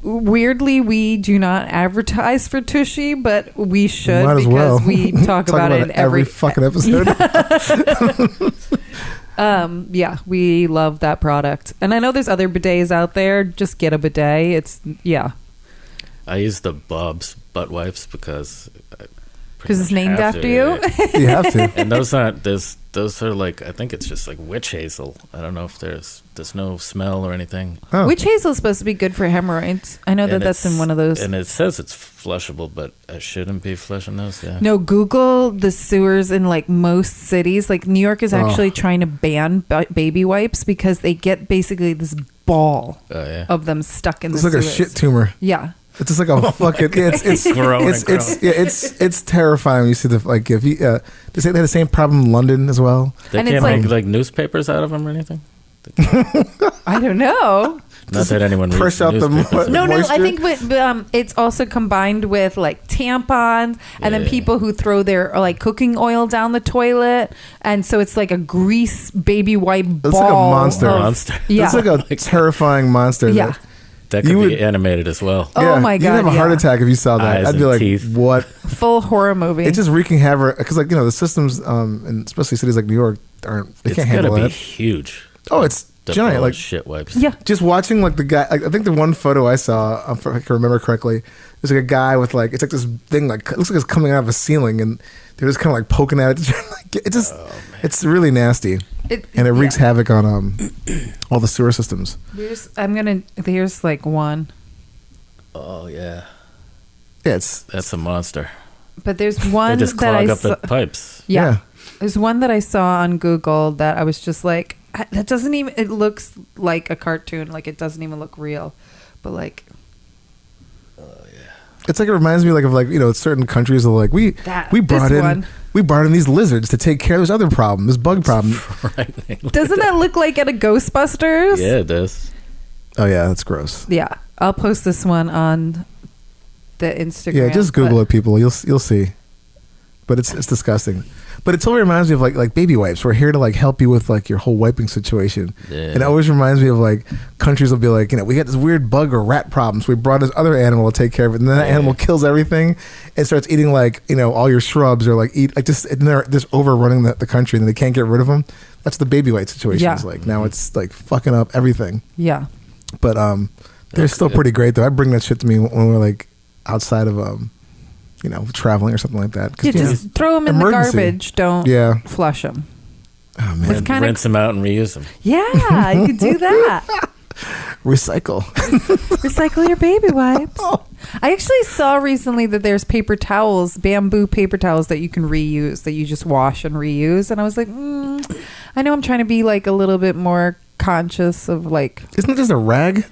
weirdly, we do not advertise for Tushy, but we should Might as because well. we talk about it in every fucking episode. Yeah, we love that product. And I know there's other bidets out there. Just get a bidet. I use the Bob's butt wipes because it's named after you. You have to. And those are like, I think it's just like witch hazel. I don't know if there's no smell or anything. Oh. Witch hazel is supposed to be good for hemorrhoids. I know that that's in one of those. And it says it's flushable, but I shouldn't be flushing those. Yeah. No, Google the sewers in like most cities. Like New York is actually trying to ban baby wipes because they get basically this ball of them stuck in It's the like sewers. a shit tumor. Yeah. It's just like a fucking. It's growing. it's terrifying. When you see the like if you they say they had the same problem in London as well. They And can't it's make like- like newspapers out of them or anything. I don't know. Not that anyone reads press out the newspapers. No, moisture. I think it's also combined with like tampons and then Yeah. people who throw their like cooking oil down the toilet. And so it's like a grease baby wipe ball. It's like a monster. Monster. Yeah. It's like a terrifying monster. Yeah. That could You be would- animated as well. Oh my You'd God, have a heart yeah. attack if you saw that. Eyes I'd be and like, teeth. what? Full horror movie. It's just wreaking havoc because, like, you know, the systems, and especially cities like New York, they It's can't gotta handle be that. huge. Oh, it's The giant. ball Like, of shit wipes. yeah. just watching like the guy. Like, I think the one photo I saw, if I can remember correctly, there's like a guy with like it's like this thing like it looks like it's coming out of a ceiling, and they're just kind of like poking at it. It just it's really nasty, and it wreaks havoc on all the sewer systems. Here's like one. Oh yeah, Yeah, it's that's a monster. But there's They one just that I clog up saw. the pipes. Yeah. There's one that I saw on Google that I was just like, that doesn't even, it looks like a cartoon. Like it doesn't even look real. But like, It's like it reminds me like of like, you know, certain countries are like we brought in these lizards to take care of this other problem, this bug problem. doesn't that look like at a Ghostbusters? Yeah, it does. Oh yeah, that's gross. Yeah. I'll post this one on the Instagram. Yeah, just Google it, people. You'll see. But it's disgusting. But it totally reminds me of like baby wipes. We're here to like help you with like your whole wiping situation. Yeah. And it always reminds me of like countries will be like, you know, we got this weird bug or rat problem, so we brought this other animal to take care of it, and then that animal kills everything and starts eating like, you know, all your shrubs or like eat like just and they're just overrunning the country and they can't get rid of them. That's the baby wipe situation. Yeah. Is like now it's like fucking up everything. Yeah. But they're still pretty great though. I bring that shit to me when we're like outside of you know, traveling or something like that. Yeah, You know, just throw them in emergency. the garbage. Don't flush them. Oh man, It's kind of Rinse them out and reuse them. yeah. You could do that. recycle. Recycle your baby wipes. I actually saw recently that there's paper towels, bamboo paper towels that you can reuse, that you just wash and reuse. And I was like, I know I'm trying to be like a little bit more conscious of like. Isn't it just a rag?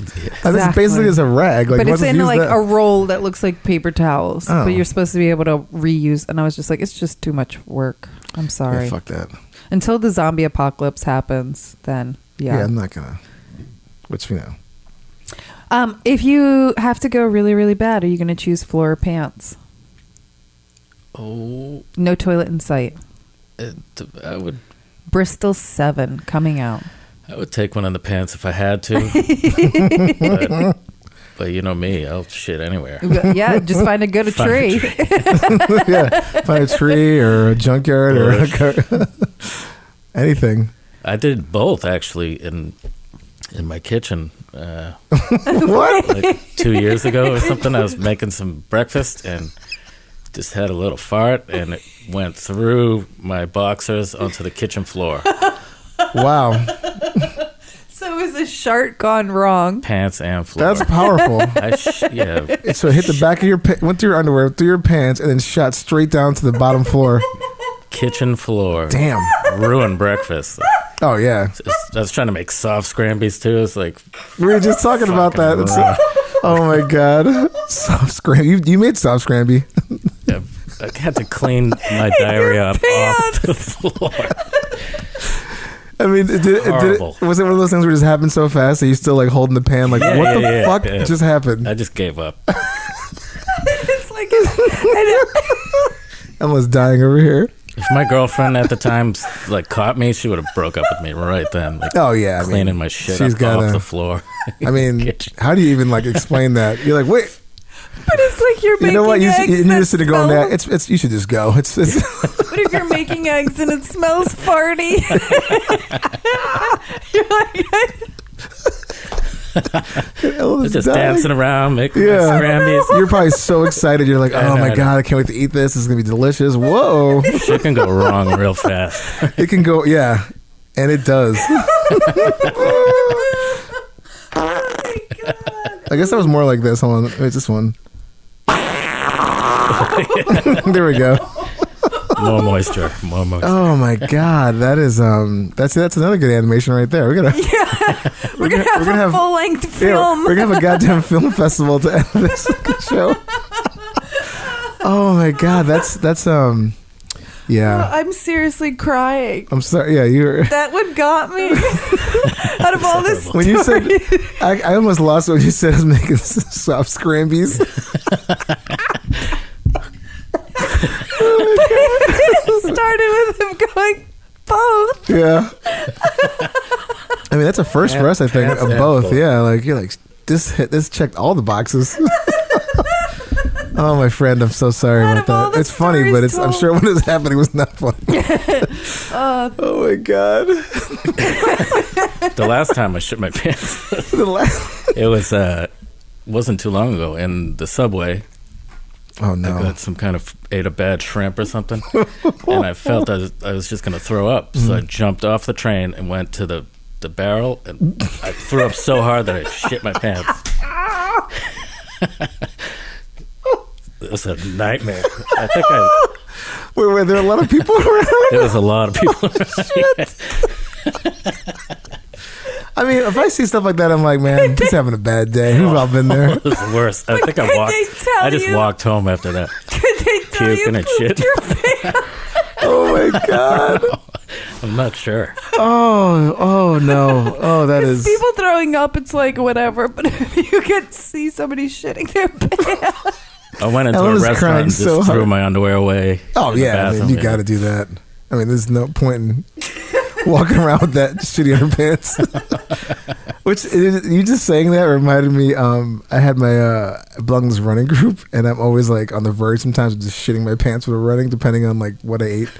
Exactly. This basically is a rag. Like, but you it's must in use like that. a roll that looks like paper towels. Oh. But you're supposed to be able to reuse. And I was just like, it's just too much work. I'm sorry. Yeah, fuck that. Until the zombie apocalypse happens, then Yeah, I'm not gonna. Which, you know. If you have to go really, really bad, are you going to choose floor or pants? Oh, No toilet in sight. I would Bristol 7 coming out. I would take one in the pants if I had to. But you know me, I'll shit anywhere. Yeah, just find a good tree. Yeah, find a tree or a junkyard or anything. I did both actually in my kitchen. What? Like 2 years ago or something, I was making some breakfast and just had a little fart, and it went through my boxers onto the kitchen floor. Wow. So it was a shart gone wrong. Pants and floor. That's powerful. Yeah. So it hit the back of your went through your underwear, through your pants, and then shot straight down to the bottom floor. Kitchen floor. Damn. Ruined breakfast. Oh yeah. I was trying to make soft scrambies too. It's like We were just talking about that. Oh my god. Soft scramby. You made soft scramby. Yeah, I had to clean my diarrhea up off the floor. I mean, was it one of those things where it just happened so fast that you still like holding the pan like, what the fuck just happened? I just gave up. It's like Almost dying over here. If my girlfriend at the time like caught me, she would have broke up with me right then. Like, oh yeah, cleaning my shit she's up off the floor. I mean, how do you even like explain that? You're like, wait. But it's like you're making You know what? eggs. You're just sitting going there. It's. You should just go. It's. What if you're making eggs and it smells farty? You're like, just dancing around, making scrambies. You're probably so excited. You're like, oh my god, I can't wait to eat this. This is gonna be delicious. Whoa. Shit can go wrong real fast. It can go, yeah, and it does. I guess that was more like this. Hold on, wait, this one. There we go. More moisture. Oh my god, that is that's another good animation right there. We're gonna have a full length film. We're gonna have a goddamn film festival to end this show. Oh my god, that's yeah. I'm seriously crying. I'm sorry. Yeah, you're. That one got me. Out of all this, when you said, I almost lost what you said. I was making soft scrambies. It started with him going both. Yeah. I mean, that's a first for us, I think, of both. Yeah, like you're like this checked all the boxes. Oh, my friend, I'm so sorry about that. It's funny, but I'm sure what is happening was not funny. Oh my god. The last time I shit my pants, it wasn't too long ago in the subway. Oh no! I got ate a bad shrimp or something, and I felt I was just gonna throw up. So I jumped off the train and went to the barrel, and I threw up so hard that I shit my pants. It was a nightmare. I think were there a lot of people around? There was a lot of people around. I mean, if I see stuff like that, I'm like, man, he's having a bad day. We've all been there. It was the worst. I think I just walked home after that. Puking and shit. Oh my god. I'm not sure. Oh no. Oh, that is. People throwing up, it's like whatever. But if you could see somebody shitting their pants. I went into a restaurant and just threw my underwear away. Oh yeah, I mean, you got to do that. I mean, there's no point in walking around with that shitty underpants. Which you just saying that reminded me. I had my belong to this running group, and I'm always like on the verge sometimes of just shitting my pants when we're running, depending on like what I ate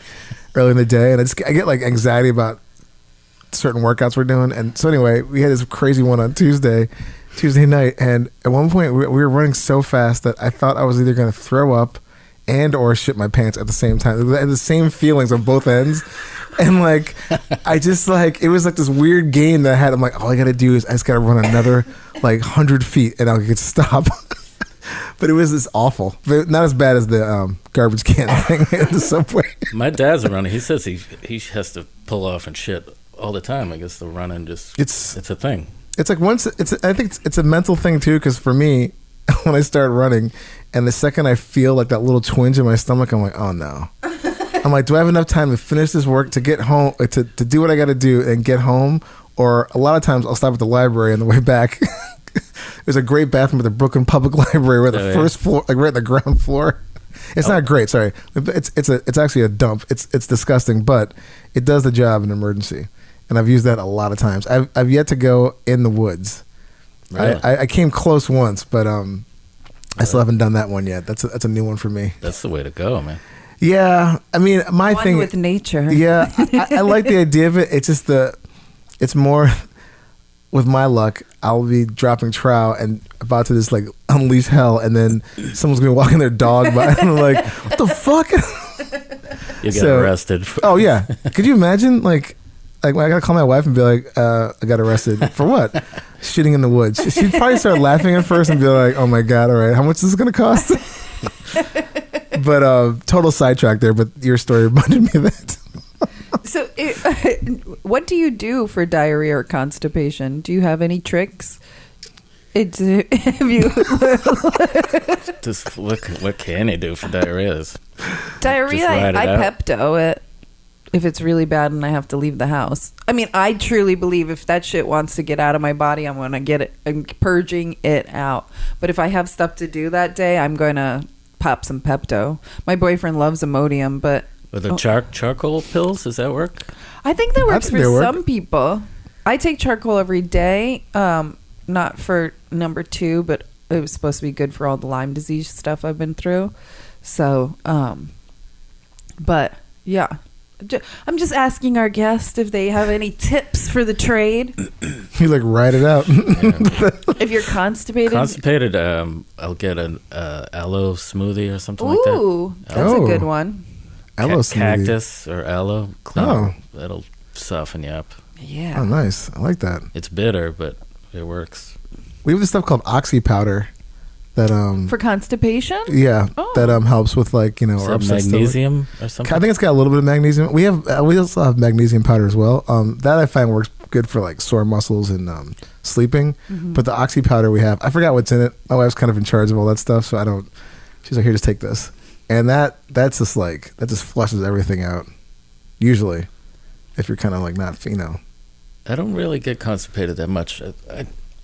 early in the day, and I get like anxiety about certain workouts we're doing. And so anyway, we had this crazy one on Tuesday night, and at one point we were running so fast that I thought I was either going to throw up and or shit my pants at the same time. The same feelings on both ends. And like I just like, it was like this weird game that I had. I'm like, all I gotta do is I just gotta run another like 100 feet and I'll get to stop. But it was just awful, but not as bad as the garbage can thing at the subway. My dad's a runner. He says he has to pull off and shit all the time. I guess the running just it's a thing. It's like I think it's a mental thing too, because for me, when I start running, and the second I feel like that little twinge in my stomach, I'm like, oh no. I'm like, do I have enough time to finish this work, to get home, to do what I got to do and get home? Or a lot of times I'll stop at the library on the way back. There's a great bathroom at the Brooklyn Public Library, where the first floor, like right at the ground floor. It's not great. Sorry, it's actually a dump. It's disgusting, but it does the job in an emergency, and I've used that a lot of times. I've yet to go in the woods. Really? I came close once, but I still haven't done that one yet. That's a new one for me. That's the way to go, man. Yeah, I mean, my One thing with nature. Yeah, I like the idea of it. It's just it's more. With my luck, I'll be dropping trout and about to just like unleash hell, and then someone's gonna be walking their dog by, and I'm like, "What the fuck?" You get arrested. Oh yeah, could you imagine? Like I gotta call my wife and be like, "I got arrested for what? Shooting in the woods." She'd probably start laughing at first and be like, "Oh my god, all right, how much is this gonna cost?" But total sidetrack there. But your story reminded me of that. So, what do you do for diarrhea or constipation? Do you have any tricks? Have you Just what can you do for diarrhea? diarrhea? Just ride it I out. Pepto it if it's really bad and I have to leave the house. I mean, I truly believe if that shit wants to get out of my body, I'm gonna get it. I'm purging it out. But if I have stuff to do that day, I'm gonna pop some Pepto. My boyfriend loves Imodium, but. With the charcoal pills, does that work? I think that works think for they work. some people. I take charcoal every day. Not for number 2, but it was supposed to be good for all the Lyme disease stuff I've been through. So, but yeah. I'm just asking our guest if they have any tips for the trade. You like ride it out. If you're constipated. I'll get an aloe smoothie or something like that. Ooh, that's Oh. a good one. Aloe smoothie. Cactus or aloe. Oh. That'll soften you up. Yeah. Oh, nice. I like that. It's bitter, but it works. We have this stuff called oxy powder that For constipation? yeah, Oh. that helps with like, Is that upset stomach. magnesium or something? I think it's got a little bit of magnesium. We also have magnesium powder as well. That I find works good for like sore muscles and sleeping. But the oxy powder we have, I forgot what's in it. My wife's kind of in charge of all that stuff, so I don't. She's like, here, just take this, and that's just like that just flushes everything out. Usually, if you're kind of like not, I don't really get constipated that much.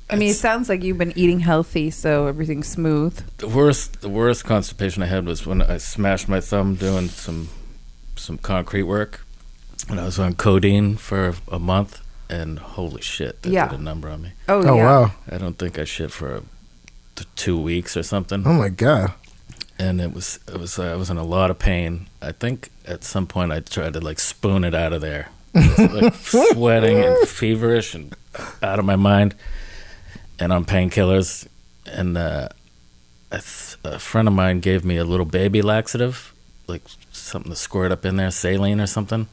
I mean, it sounds like you've been eating healthy, so everything's smooth. The worst constipation I had was when I smashed my thumb doing some concrete work, and I was on codeine for a month, and holy shit, that Yeah. did a number on me. Oh, Oh yeah. wow! I don't think I shit for 2 weeks or something, Oh my god! and I was in a lot of pain. I think at some point I tried to like spoon it out of there, like sweating and feverish and out of my mind, and on painkillers. And a friend of mine gave me a little baby laxative, like something to squirt up in there, saline or something.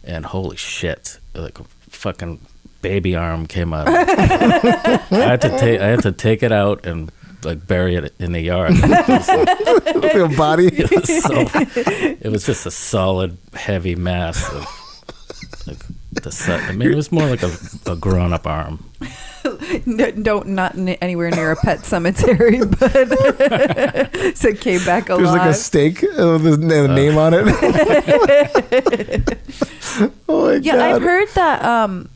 And holy shit, like a fucking baby arm came out of it. I had to take it out and like bury it in the yard. Your body. It was just a solid, heavy mass of like I mean, it was more like a grown-up arm. Not anywhere near a pet cemetery, but so it came back alive. There's like a steak with a name on it. Oh my Yeah, god! I've heard that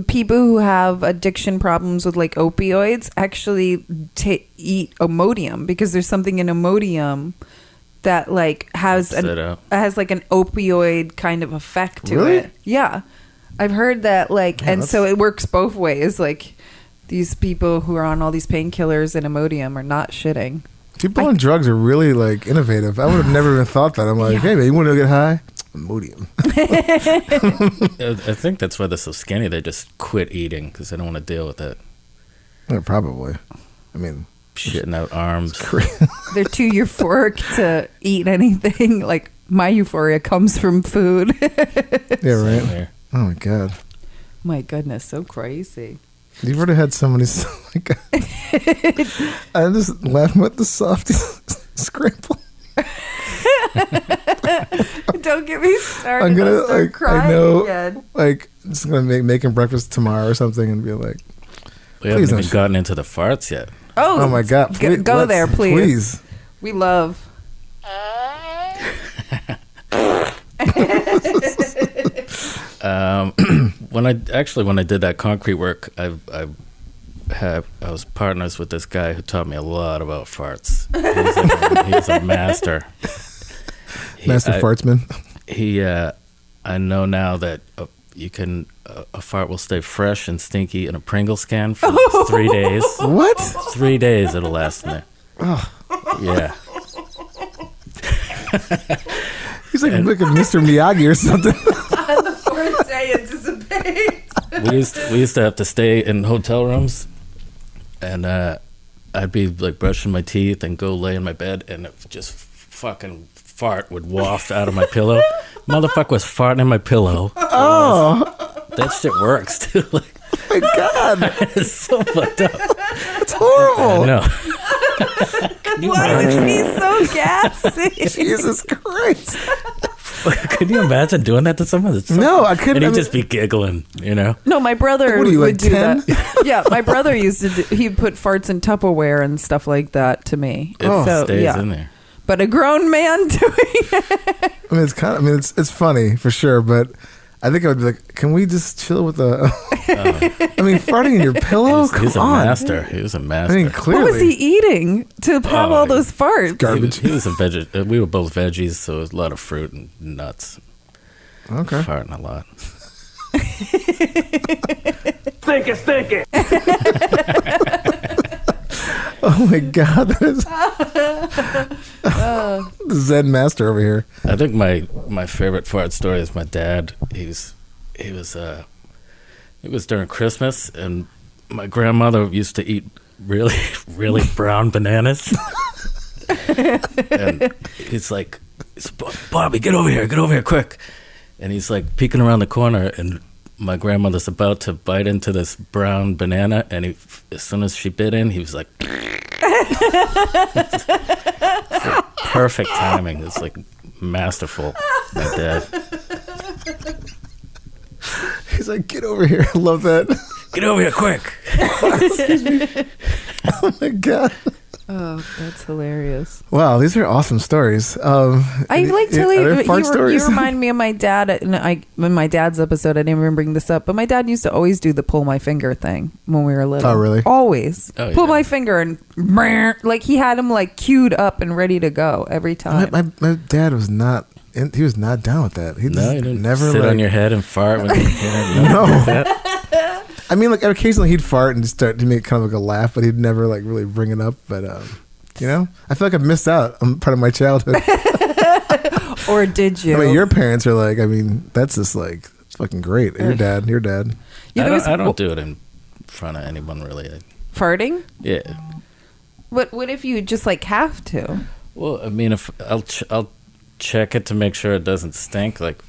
people who have addiction problems with like opioids actually eat Imodium because there's something in Imodium that like has like an opioid kind of effect to Really? it. Yeah, I've heard that like, Yeah, and so it works both ways. Like these people who are on all these painkillers and Imodium are not shitting. People on drugs are really like innovative. I would have never even thought that. I'm like, hey man, you want to get high? Imodium. I think that's why they're so skinny. They just quit eating because they don't want to deal with it. Yeah, probably. I mean, Shitting out arms. They're too euphoric to eat anything. Like my euphoria comes from food. yeah, Same right. here. Oh my god. My goodness, so crazy. You've already had somebody. Like, I'm just laughing at the softy scramble. Don't get me started. I'm gonna I'll start like. crying I know. again. Like, just gonna making breakfast tomorrow or something, and be like, We haven't don't even gotten into the farts yet. oh my god, Go let's- there, please. We love. When I did that concrete work, I I was partners with this guy who taught me a lot about farts. He's a master. Master fartsman. I know now that you can a fart will stay fresh and stinky in a Pringles can for 3 days. What? 3 days it'll last in there. Oh. Yeah. He's like Mr. Miyagi or something. On the fourth day, it dissipates. We used to have to stay in hotel rooms, and I'd be like brushing my teeth and go lay in my bed, and it just fucking fart would waft out of my pillow. Motherfucker was farting in my pillow. Oh, that shit works too. Like, my God, it's so fucked up. It's horrible. I know. Why was he so gassy? Jesus Christ. Could you imagine doing that to someone? No, I couldn't. And he'd just be giggling, you know? No, my brother What are you, would like do 10? that. Yeah, my brother used to he'd put farts in Tupperware and stuff like that to me. It stays in there. But a grown man doing it. I mean, it's funny for sure, but I think I would be like, can we just chill with the? I mean, farting in your pillow. He's a Come on. master. He was a master. I mean, clearly. What was he eating to have all those farts? Garbage. He was a veggie. We were both veggies, so it was a lot of fruit and nuts. Okay. Farting a lot. Stinky. Oh my God, that is the Zen master over here. I think my favorite fart story is my dad. It was during Christmas, and my grandmother used to eat really, really brown bananas. And he's like, Bobby, get over here, quick. And he's like peeking around the corner, and my grandmother's about to bite into this brown banana, and as soon as she bit in, he was like, perfect timing. It's like masterful, my dad. He's like, get over here. I love that. Get over here, quick. Oh my God. Oh, that's hilarious. Wow, these are awesome stories. I like to are there fart stories? You remind me of my dad. In my dad's episode, I didn't even bring this up, but my dad used to always do the pull my finger thing when we were little. Oh, really? Always. Oh, pull yeah. my finger and like he had him like queued up and ready to go every time. My dad was not. He was not down with that. He No, just you didn't never sit like, on your head and fart when you No. I mean, like occasionally he'd fart and start to make kind of like a laugh, but he'd never like really bring it up. But you know, I feel like I've missed out on part of my childhood. Or did you? I mean, your parents are like, I mean, that's just like it's fucking great. Your dad. I don't do it in front of anyone really. Farting? Yeah. What if you just like have to? Well, I mean, if I'll check it to make sure it doesn't stink, like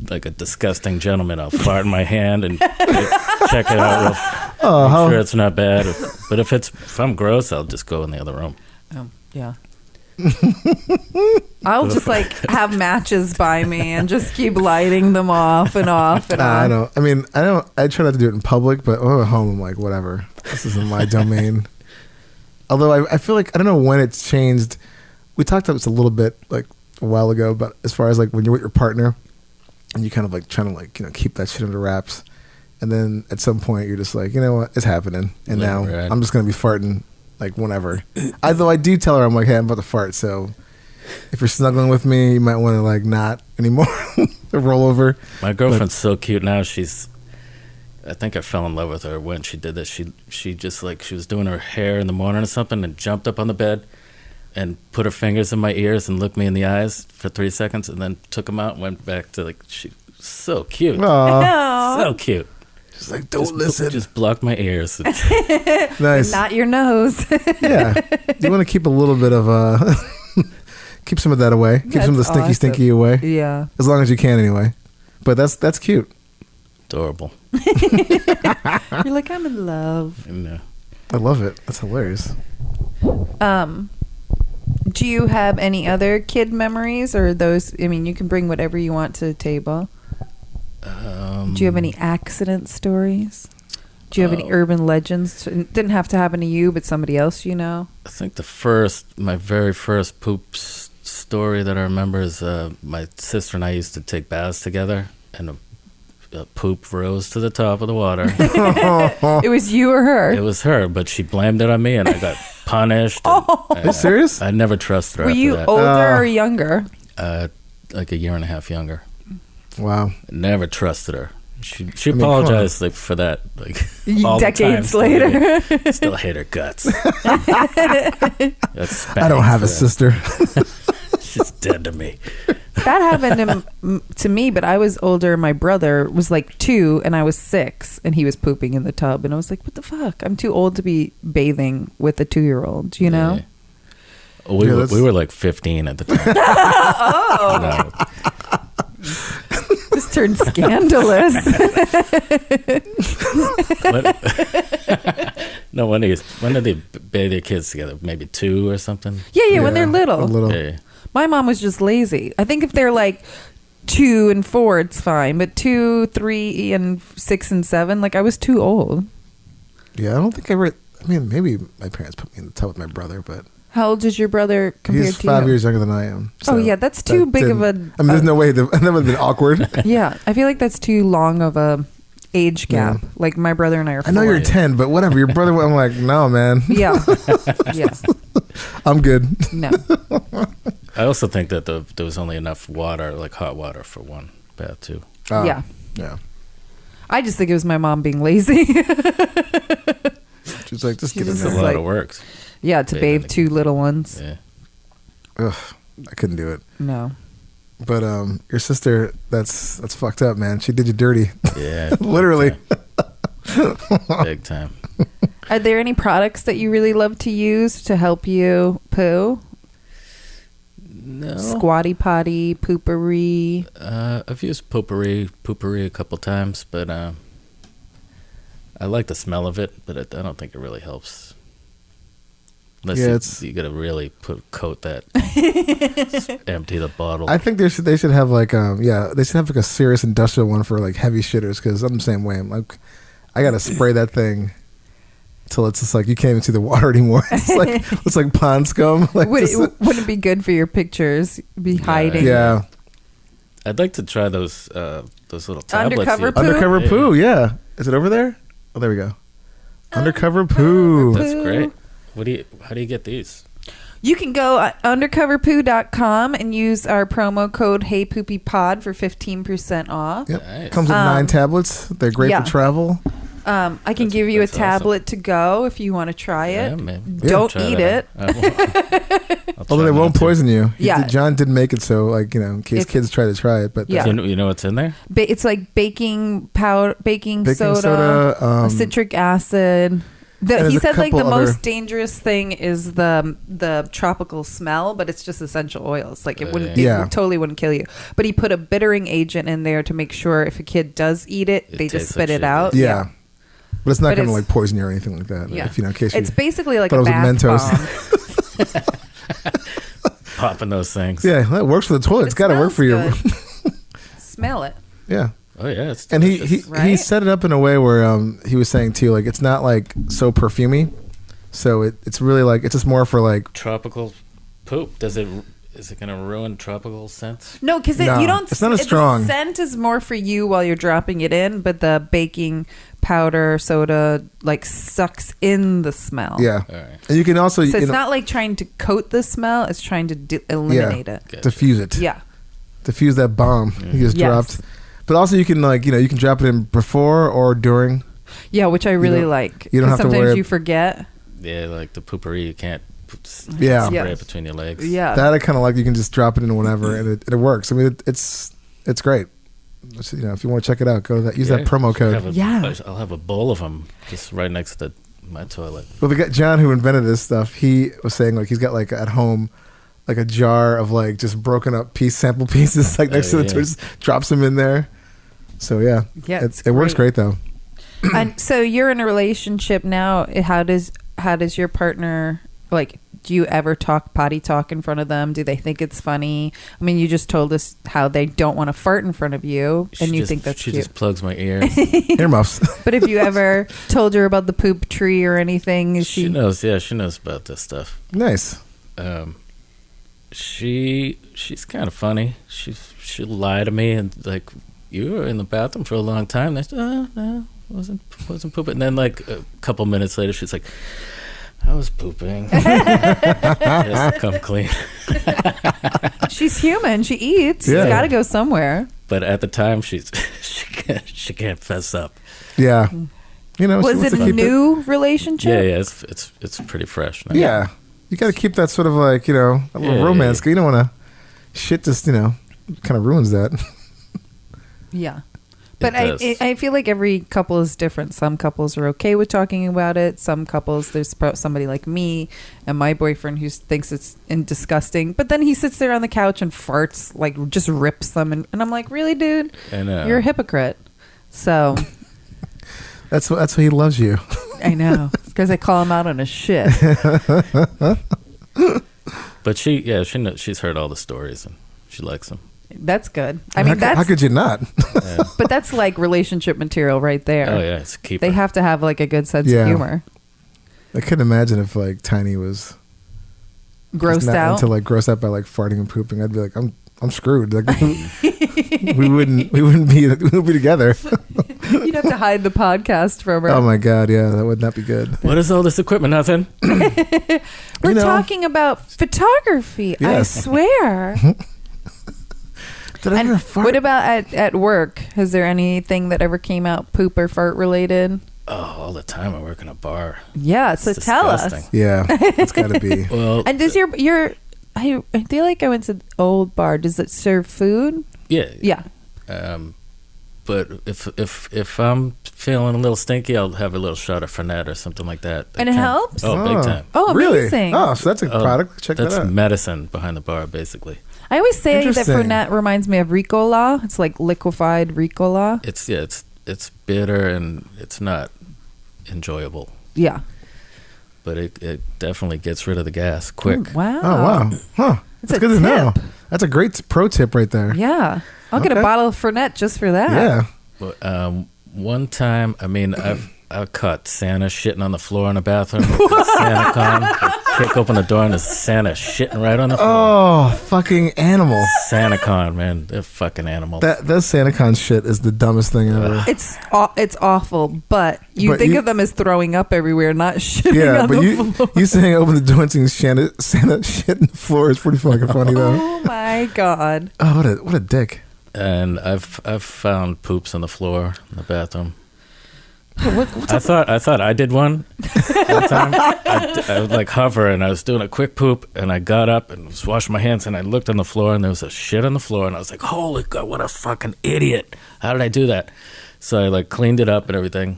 like a disgusting gentleman. I'll fart in my hand and check it out. Make sure it's not bad. But if I'm gross, I'll just go in the other room. Oh, yeah. I'll just like have matches by me and just keep lighting them off and off and on. I don't. I mean, I don't. I try not to do it in public, but when I'm at home, I'm like, whatever. This isn't my domain. Although I feel like I don't know when it's changed. We talked about this a little bit like a while ago, but as far as like when you're with your partner and you kind of like trying to like keep that shit under wraps, and then at some point you're just like, you know what, it's happening, and now right. I'm just gonna be farting like whenever. Although I do tell her I'm like, hey, I'm about to fart, so if you're snuggling with me, you might want to like not anymore. The roll over. My girlfriend's so cute now. I think I fell in love with her when she did this. She just like she was doing her hair in the morning or something and jumped up on the bed and put her fingers in my ears and looked me in the eyes for 3 seconds and then took them out and went back to like she so cute. Aww. So cute. She's like, don't listen. Just blocked my ears. Nice. Not your nose. Yeah. You want to keep a little bit of keep some of that away. Keep some of the That's stinky away. Yeah. As long as you can anyway. But that's cute. Adorable. You're like, I'm in love. And, I love it. That's hilarious. Do you have any other kid memories or those? I mean, you can bring whatever you want to the table. Do you have any accident stories? Do you have any urban legends? It didn't have to happen to you, but somebody else you know? I think my very first poop story that I remember is my sister and I used to take baths together, and poop rose to the top of the water. It was you or her? It was her, but she blamed it on me, and I got punished. Are you serious? I never trusted her. Were after you that. older or younger? Like a year and a half younger. Wow. Never trusted her. She apologized for that all decades the time. later. Still hate her guts. I don't have a sister. She's dead to me. That happened to me, but I was older. My brother was like 2 and I was 6, and he was pooping in the tub, and I was like, what the fuck? I'm too old to be bathing with a 2-year-old, you know? Yeah. We were like 15 at the time. Oh. This turned scandalous. When do they bathe their kids together? Maybe 2 or something? Yeah, when they're little. A little. Yeah. My mom was just lazy. I think if they're like 2 and 4, it's fine. But 2, 3, and 6 and 7, like I was too old. Yeah, I don't think I ever. I mean, maybe my parents put me in the tub with my brother, but How old is your brother compared he's to you? 5 years younger than I am. Oh yeah, that's too big of a. I mean, there's no way. That would have been awkward. Yeah, I feel like that's too long of a age gap. Yeah. Like my brother and I are. 4. I know you're 10, but whatever. Your brother. I'm like, no, man. Yeah, yeah. I'm good. No. I also think that there was only enough water, like hot water, for one bath too. Yeah. Yeah. I just think it was my mom being lazy. She's like, just get in It's a there. lot like- of work. Yeah, to bathe 2 little ones. Yeah. Ugh, I couldn't do it. No. But your sister, that's fucked up, man. She did you dirty. Yeah. Literally. Big time. Are there any products that you really love to use to help you poo? No. Squatty potty, poopery. I've used poopery a couple times, but I like the smell of it, but I don't think it really helps. Unless you gotta really coat that, empty the bottle. I think they should have like they should have like a serious industrial one for like heavy shitters, because I'm the same way. I'm like, I gotta spray that thing till it's just like you can't even see the water anymore. It's like pond scum. Like Wouldn't it be good for your pictures? Be hiding. yeah. I'd like to try those little tablets. Undercover poo? Undercover poo. Yeah. Is it over there? Oh, there we go. Undercover poo. That's great. How do you get these? You can go undercoverpoo.com and use our promo code HeyPoopyPod for 15% off. Yep. Nice. Comes with 9 tablets. They're great yeah. for travel. I can give you a that's tablet to go if you want to try it. Yeah, maybe. Don't Try eat that it. out. Although they won't poison you. Yeah. John did make it so, like, in case kids try to try it. But Yeah. You know what's in there? It's like powder, baking soda, soda, citric acid. and there's He a said like the couple other- most dangerous thing is the tropical smell, but it's just essential oils. Like it wouldn't, Yeah. it totally wouldn't kill you. But he put a bittering agent in there to make sure if a kid does eat it, they just tastes spit like it shit, out. Yeah. But it's not But going to, it's- like, poison you or anything like that. Yeah. If, in case It's you basically like thought a it was bath Mentos. bomb. Popping those things. Yeah, that works for the toilet. It's It got to work smells for you. good. Smell it. Yeah. Oh yeah. It's And he delicious. Right? set it up in a way where he was saying, too, like, it's not, like, so perfumey. So it's really, like, it's just more for, like, tropical poop. Is it gonna ruin tropical scents? No, because No, you don't. it's not as strong. The scent is more for you while you're dropping it in, but the baking powder, soda, like sucks in the smell. yeah. All right. And you can also, So it's not like trying to coat the smell; it's trying to eliminate it. Gotcha. diffuse it. Yeah. Diffuse that bomb you just Yes. dropped. But also you can, like, you can drop it in before or during. Yeah, which I really don't- like. you don't 'Cause have to sometimes worry- you forget. Yeah, like the poopery, you can't Yeah. spray Yeah. it between your legs. Yeah. That I kind of like. You can just drop it in whenever, and it works. I mean, it's great. If you want to check it out, go to that. Use that Yeah. promo code. I'll have a bowl of them just right next to my toilet. Well, the guy, John, who invented this stuff, he was saying, like, he's got, like, at home, like, a jar of, like, just broken up sample pieces, like, next to the yeah. toilet, just drops them in there. So yeah, Yeah, it's it works great. great though. And so you're in a relationship now. How does your partner, like, do you ever potty talk in front of them? Do they think it's funny? I mean, you just told us how they don't want to fart in front of you, and you think that's she cute. just plugs my ears. Earmuffs. But if you ever told her about the poop tree or anything, is she knows. Yeah, she knows about this stuff. Nice. She's kind of funny. She'll lie to me and like you were in the bathroom for a long time. And I said, oh, no, wasn't pooping. And then like a couple minutes later, she's like, I was pooping. Just to come clean. She's human. She eats. Yeah. She's got to go somewhere. But at the time, she can't fess up. Yeah. You know, Was it a new relationship? Yeah, it's pretty fresh now. Yeah. You got to keep that sort of like, you know, a little romance. You don't want to shit just, you know, kind of ruins that. Yeah. But I feel like every couple is different. Some couples are okay with talking about it. Some couples, there's somebody like me and my boyfriend who thinks it's disgusting. But then he sits there on the couch and farts, like just rips them. And I'm like, really, dude? I know. You're a hypocrite. So... That's why he loves you. I know. Because I call him out on his shit. But she knows, she's heard all the stories and she likes them. That's good. I mean, how could you not? Yeah. But that's like relationship material right there. Oh yeah, it's a keeper. They have to have like a good sense of humor. I couldn't imagine if like Tiny was Grossed out. Like grossed out by like farting and pooping. I'd be like, I'm screwed. Like we wouldn't be together. You'd have to hide the podcast from her. Oh my god, yeah, that would not be good. What is all this equipment? Nothing. We're talking about photography. Yes. I swear. Did I ever fart? What about at work? Is there anything that ever came out poop or fart related? Oh, all the time. I work in a bar. Yeah, so It's tell disgusting. us. Yeah, it's got to be. Well, And does your I feel like I went to the old bar. Does it serve food? yeah. Yeah. But if I'm feeling a little stinky, I'll have a little shot of Fernet or something like that. And it helps? Oh, big time. Oh, amazing. Really? Oh, so that's a product. Check that That's out. medicine behind the bar, basically. I always say that Interesting. Fernet reminds me of Ricola. It's like liquefied Ricola. It's bitter and it's not enjoyable, Yeah. but it definitely gets rid of the gas quick. Oh, wow. Oh wow, huh? That's That's a good to know. tip. That's a great pro tip right there. Yeah. I'll get a Okay. bottle of Fernet just for that. Yeah. Well, one time, I mean, I caught Santa shitting on the floor in the bathroom. Santa come, kick open the door, and there's Santa shitting right on the floor. Oh, fucking animal. SantaCon, man, they're fucking animals. That SantaCon shit is the dumbest thing ever. It's awful, but you But think you- of them as throwing up everywhere, not shitting Yeah, on but the floor. you saying open the door and seeing Santa shit in the floor is pretty fucking funny though. Oh my god. Oh, what a dick. And I've found poops on the floor in the bathroom. What's I thought I did one time. I would like hover and I was doing a quick poop and I got up and was washing my hands and I looked on the floor and there was a shit on the floor and I was like, holy God, what a fucking idiot. How did I do that? So I like cleaned it up and everything.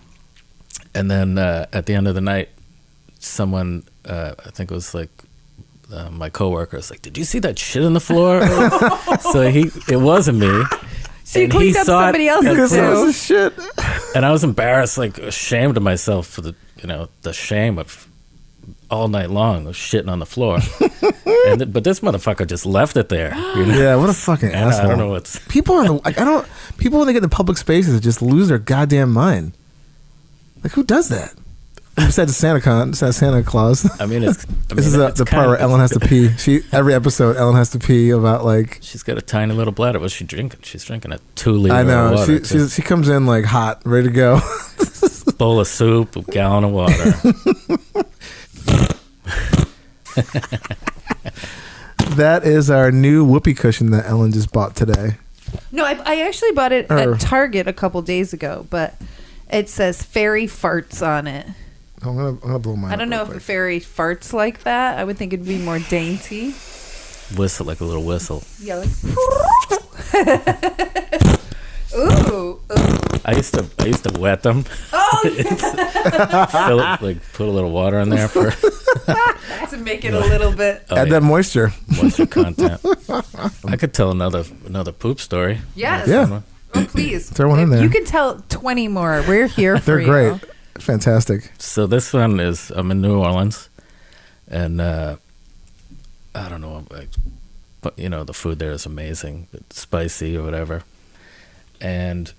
And then at the end of the night, someone, I think it was like my coworker was like, did you see that shit on the floor? So it wasn't me. So you And cleaned he up saw it, somebody else's Because that too. was shit. and I was embarrassed, like ashamed of myself for the shame of all night long of shitting on the floor. But this motherfucker just left it there. You know? Yeah, what a fucking And asshole. I don't know what's. People are people when they get in public spaces just lose their goddamn mind. Like who does that? Besides Santa Claus. I mean, it's. This is the part where Ellen has to pee. Every episode, Ellen has to pee about like. She's got a tiny little bladder. What's she drinking? She's drinking a 2-liter I know. of water. She comes in like hot, ready to go. Bowl of soup, a gallon of water. That is our new whoopee cushion that Ellen just bought today. No, I actually bought it at Target a couple days ago, but it says fairy farts on it. I'm gonna blow mine. I don't know if a fairy farts like that. I would think it'd be more dainty. Whistle, like a little whistle. Yeah, like. Ooh. I used to wet them. Oh, Fill it, like put a little water in there for to make it a little bit. oh, Add yeah, that moisture. moisture content. I could tell another poop story. Yes. Yeah. Oh, please. Throw one in there. You can tell 20 more. We're here for They're you. great. Fantastic. So this one is I'm in New Orleans, and I don't know, but the food there is amazing, it's spicy or whatever. And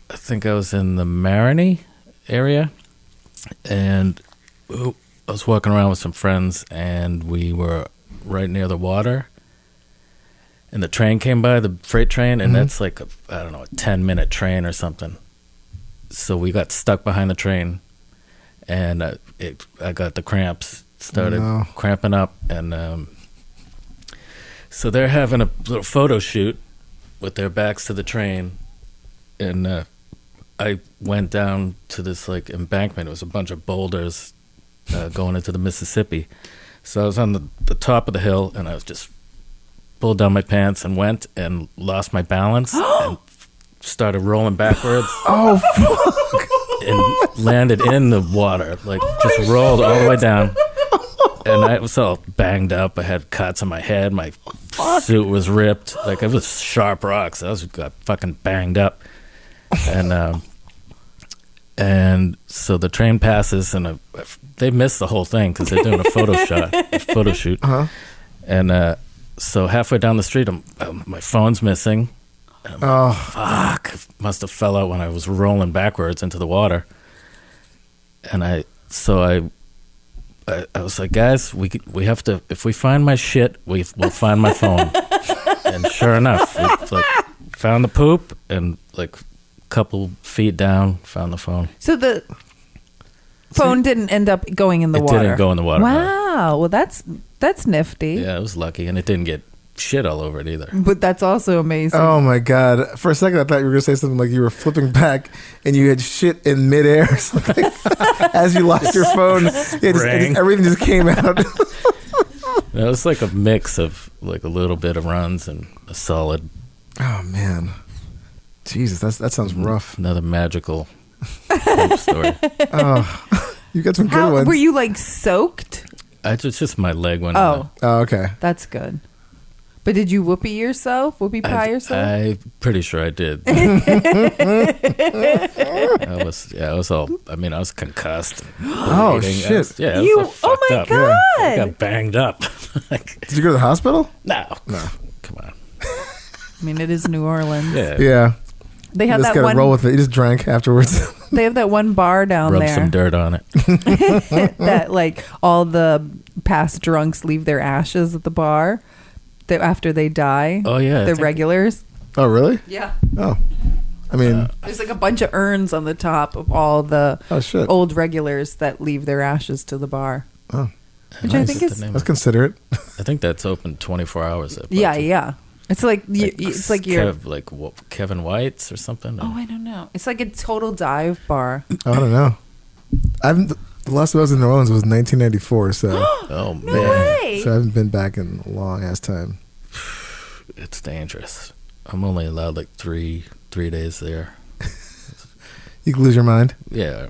I think I was in the Marigny area, and I was walking around with some friends, and we were right near the water. and the train came by, the freight train, and that's like a 10-minute train or something. So we got stuck behind the train, and I got the cramps, started cramping up, and so they're having a little photo shoot with their backs to the train, and I went down to this like embankment. It was a bunch of boulders going into the Mississippi. So I was on the top of the hill, and I was just pulled down my pants and went and lost my balance and started rolling backwards. Oh, fuck. And landed in the water, like just rolled all the way down. And I was all banged up. I had cuts on my head. My suit was ripped. Like, it was sharp rocks. I got fucking banged up. And so the train passes, and they missed the whole thing because they're doing a photo shoot. Uh-huh. And so halfway down the street, my phone's missing. And I'm like, fuck! Must have fell out when I was rolling backwards into the water. And I was like, guys, we have to. If we find my shit, we'll find my phone. And sure enough, we like found the poop, and like a couple feet down, found the phone. So the phone didn't end up going in the water. It didn't go in the water. Wow. Well, that's nifty. Yeah, it was lucky, and it didn't get shit all over it either. But that's also amazing. Oh my God. For a second, I thought you were going to say something like you were flipping back and you had shit in midair or something. As you lost your phone, everything just came out. It was like a mix of like a little bit of runs and a solid. Oh man. Jesus, that sounds rough. Another magical poop story. Oh, you got some good ones. Were you like soaked? Just my leg went. Oh, okay. That's good. But did you whoopie pie yourself? I'm pretty sure I did. I was concussed. Oh shit! I was oh my up. God! Yeah. I got banged up. Did you go to the hospital? No. Come on. I mean, it is New Orleans. Yeah. They have you just that gotta roll with it. You just drank afterwards. They have that one bar down Rub there. some dirt on it. That like all the past drunks leave their ashes at the bar. After they die. Oh yeah, the regulars. Oh really? Yeah. Oh, I mean, there's like a bunch of urns on the top of all the old regulars that leave their ashes to the bar. Oh, which I think is that's considerate. I think that's open 24 hours. Yeah. It's like Kevin White's or something. Oh, I don't know. It's like a total dive bar. I don't know. The last time I was in New Orleans was 1994, so oh man, no way. So I haven't been back in a long ass time. It's dangerous. I'm only allowed like three days there. You can lose your mind. Yeah,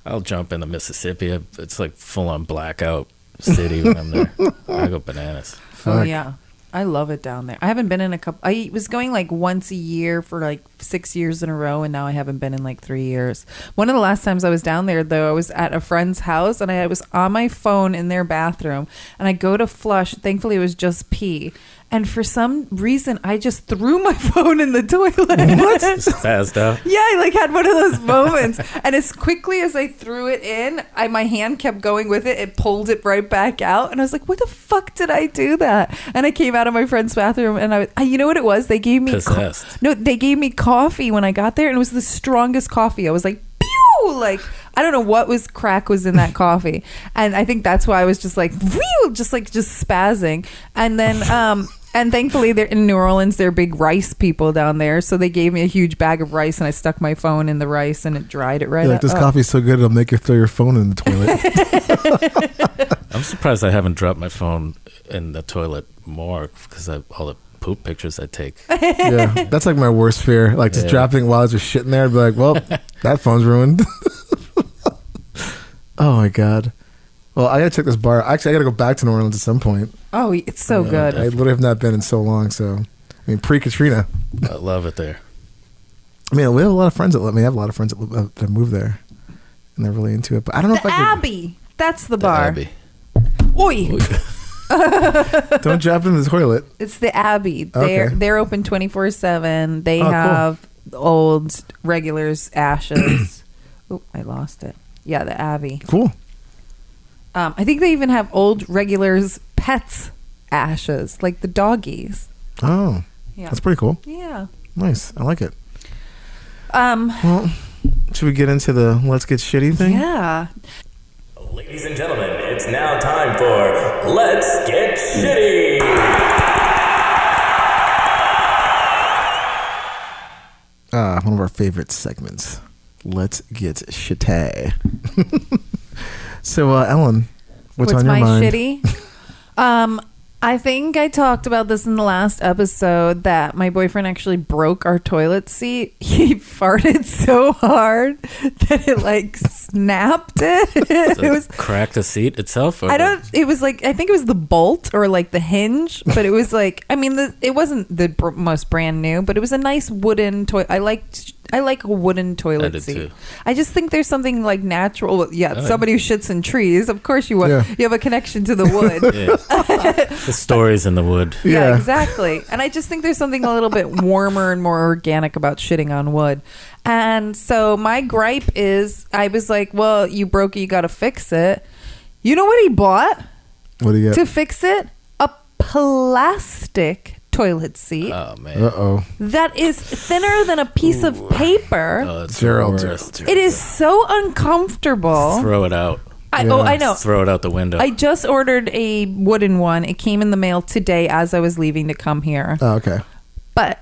I'll jump in the Mississippi. It's like full on blackout city when I'm there. I go bananas. Fuck. Oh yeah. I love it down there. I haven't been in I was going like once a year for like 6 years in a row, and now I haven't been in like 3 years. One of the last times I was down there, though, I was at a friend's house, and I was on my phone in their bathroom, and I go to flush. Thankfully, it was just pee. And for some reason, I just threw my phone in the toilet. What? Spazzed out? Yeah, I like had one of those moments. And as quickly as I threw it in, my hand kept going with it. It pulled it right back out. And I was like, what the fuck did I do that? And I came out of my friend's bathroom, and you know what it was? They gave me they gave me coffee when I got there, and it was the strongest coffee. I was like, pew! Like, I don't know what crack was in that coffee. And I think that's why I was just like, whew, just spazzing. And then, and thankfully, they're in New Orleans. They're big rice people down there, so they gave me a huge bag of rice, and I stuck my phone in the rice, and it dried it right up. This coffee's so good, it'll make you throw your phone in the toilet. I'm surprised I haven't dropped my phone in the toilet more because all the poop pictures I take. Yeah, that's like my worst fear. Like just dropping while I was just shitting there. I'd be like, well, that phone's ruined. Oh my God. Well, I gotta check this bar. Actually, I gotta go back to New Orleans at some point. Oh, it's so good. I literally have not been in so long. So, I mean, pre-Katrina. I love it there. I mean, we have a lot of friends that have a lot of friends that moved there, and they're really into it. But I don't know if I could. Abbey. That's the bar. Abbey. Oi. Don't drop in the toilet. It's the Abbey. Okay. They're open 24/7. They have old regulars' ashes. Oh, I lost it. Yeah, the Abbey. Cool. I think they even have old regulars' pets' ashes, like the doggies. Oh, Yeah. that's pretty cool. Yeah. Nice. I like it. Well, should we get into the let's get shitty thing? Yeah. Ladies and gentlemen, it's now time for Let's Get Shitty. One of our favorite segments. Let's get shitty. So, Ellen, what's on your my mind? Shitty? I think I talked about this in the last episode that my boyfriend actually broke our toilet seat. He farted so hard that it like snapped it. It was cracked the seat itself. Or it was like, I think it was the bolt or like the hinge, but it was like, I mean, it wasn't the most brand new, but it was a nice wooden toilet. I like a wooden toilet seat. Too. I just think there's something like natural. Yeah, somebody who shits in trees. Of course, you have a connection to the wood. The stories in the wood. Yeah, exactly. And I just think there's something a little bit warmer and more organic about shitting on wood. And so my gripe is, I was like, well, you broke it, you got to fix it. You know what he bought? What do you got? To fix it? A plastic toilet seat. Oh man. Uh-oh. That is thinner than a piece of paper. Oh, it's Gerald. the worst. It is so uncomfortable. Throw it out. I know. Throw it out the window. I just ordered a wooden one. It came in the mail today as I was leaving to come here. Oh, okay. But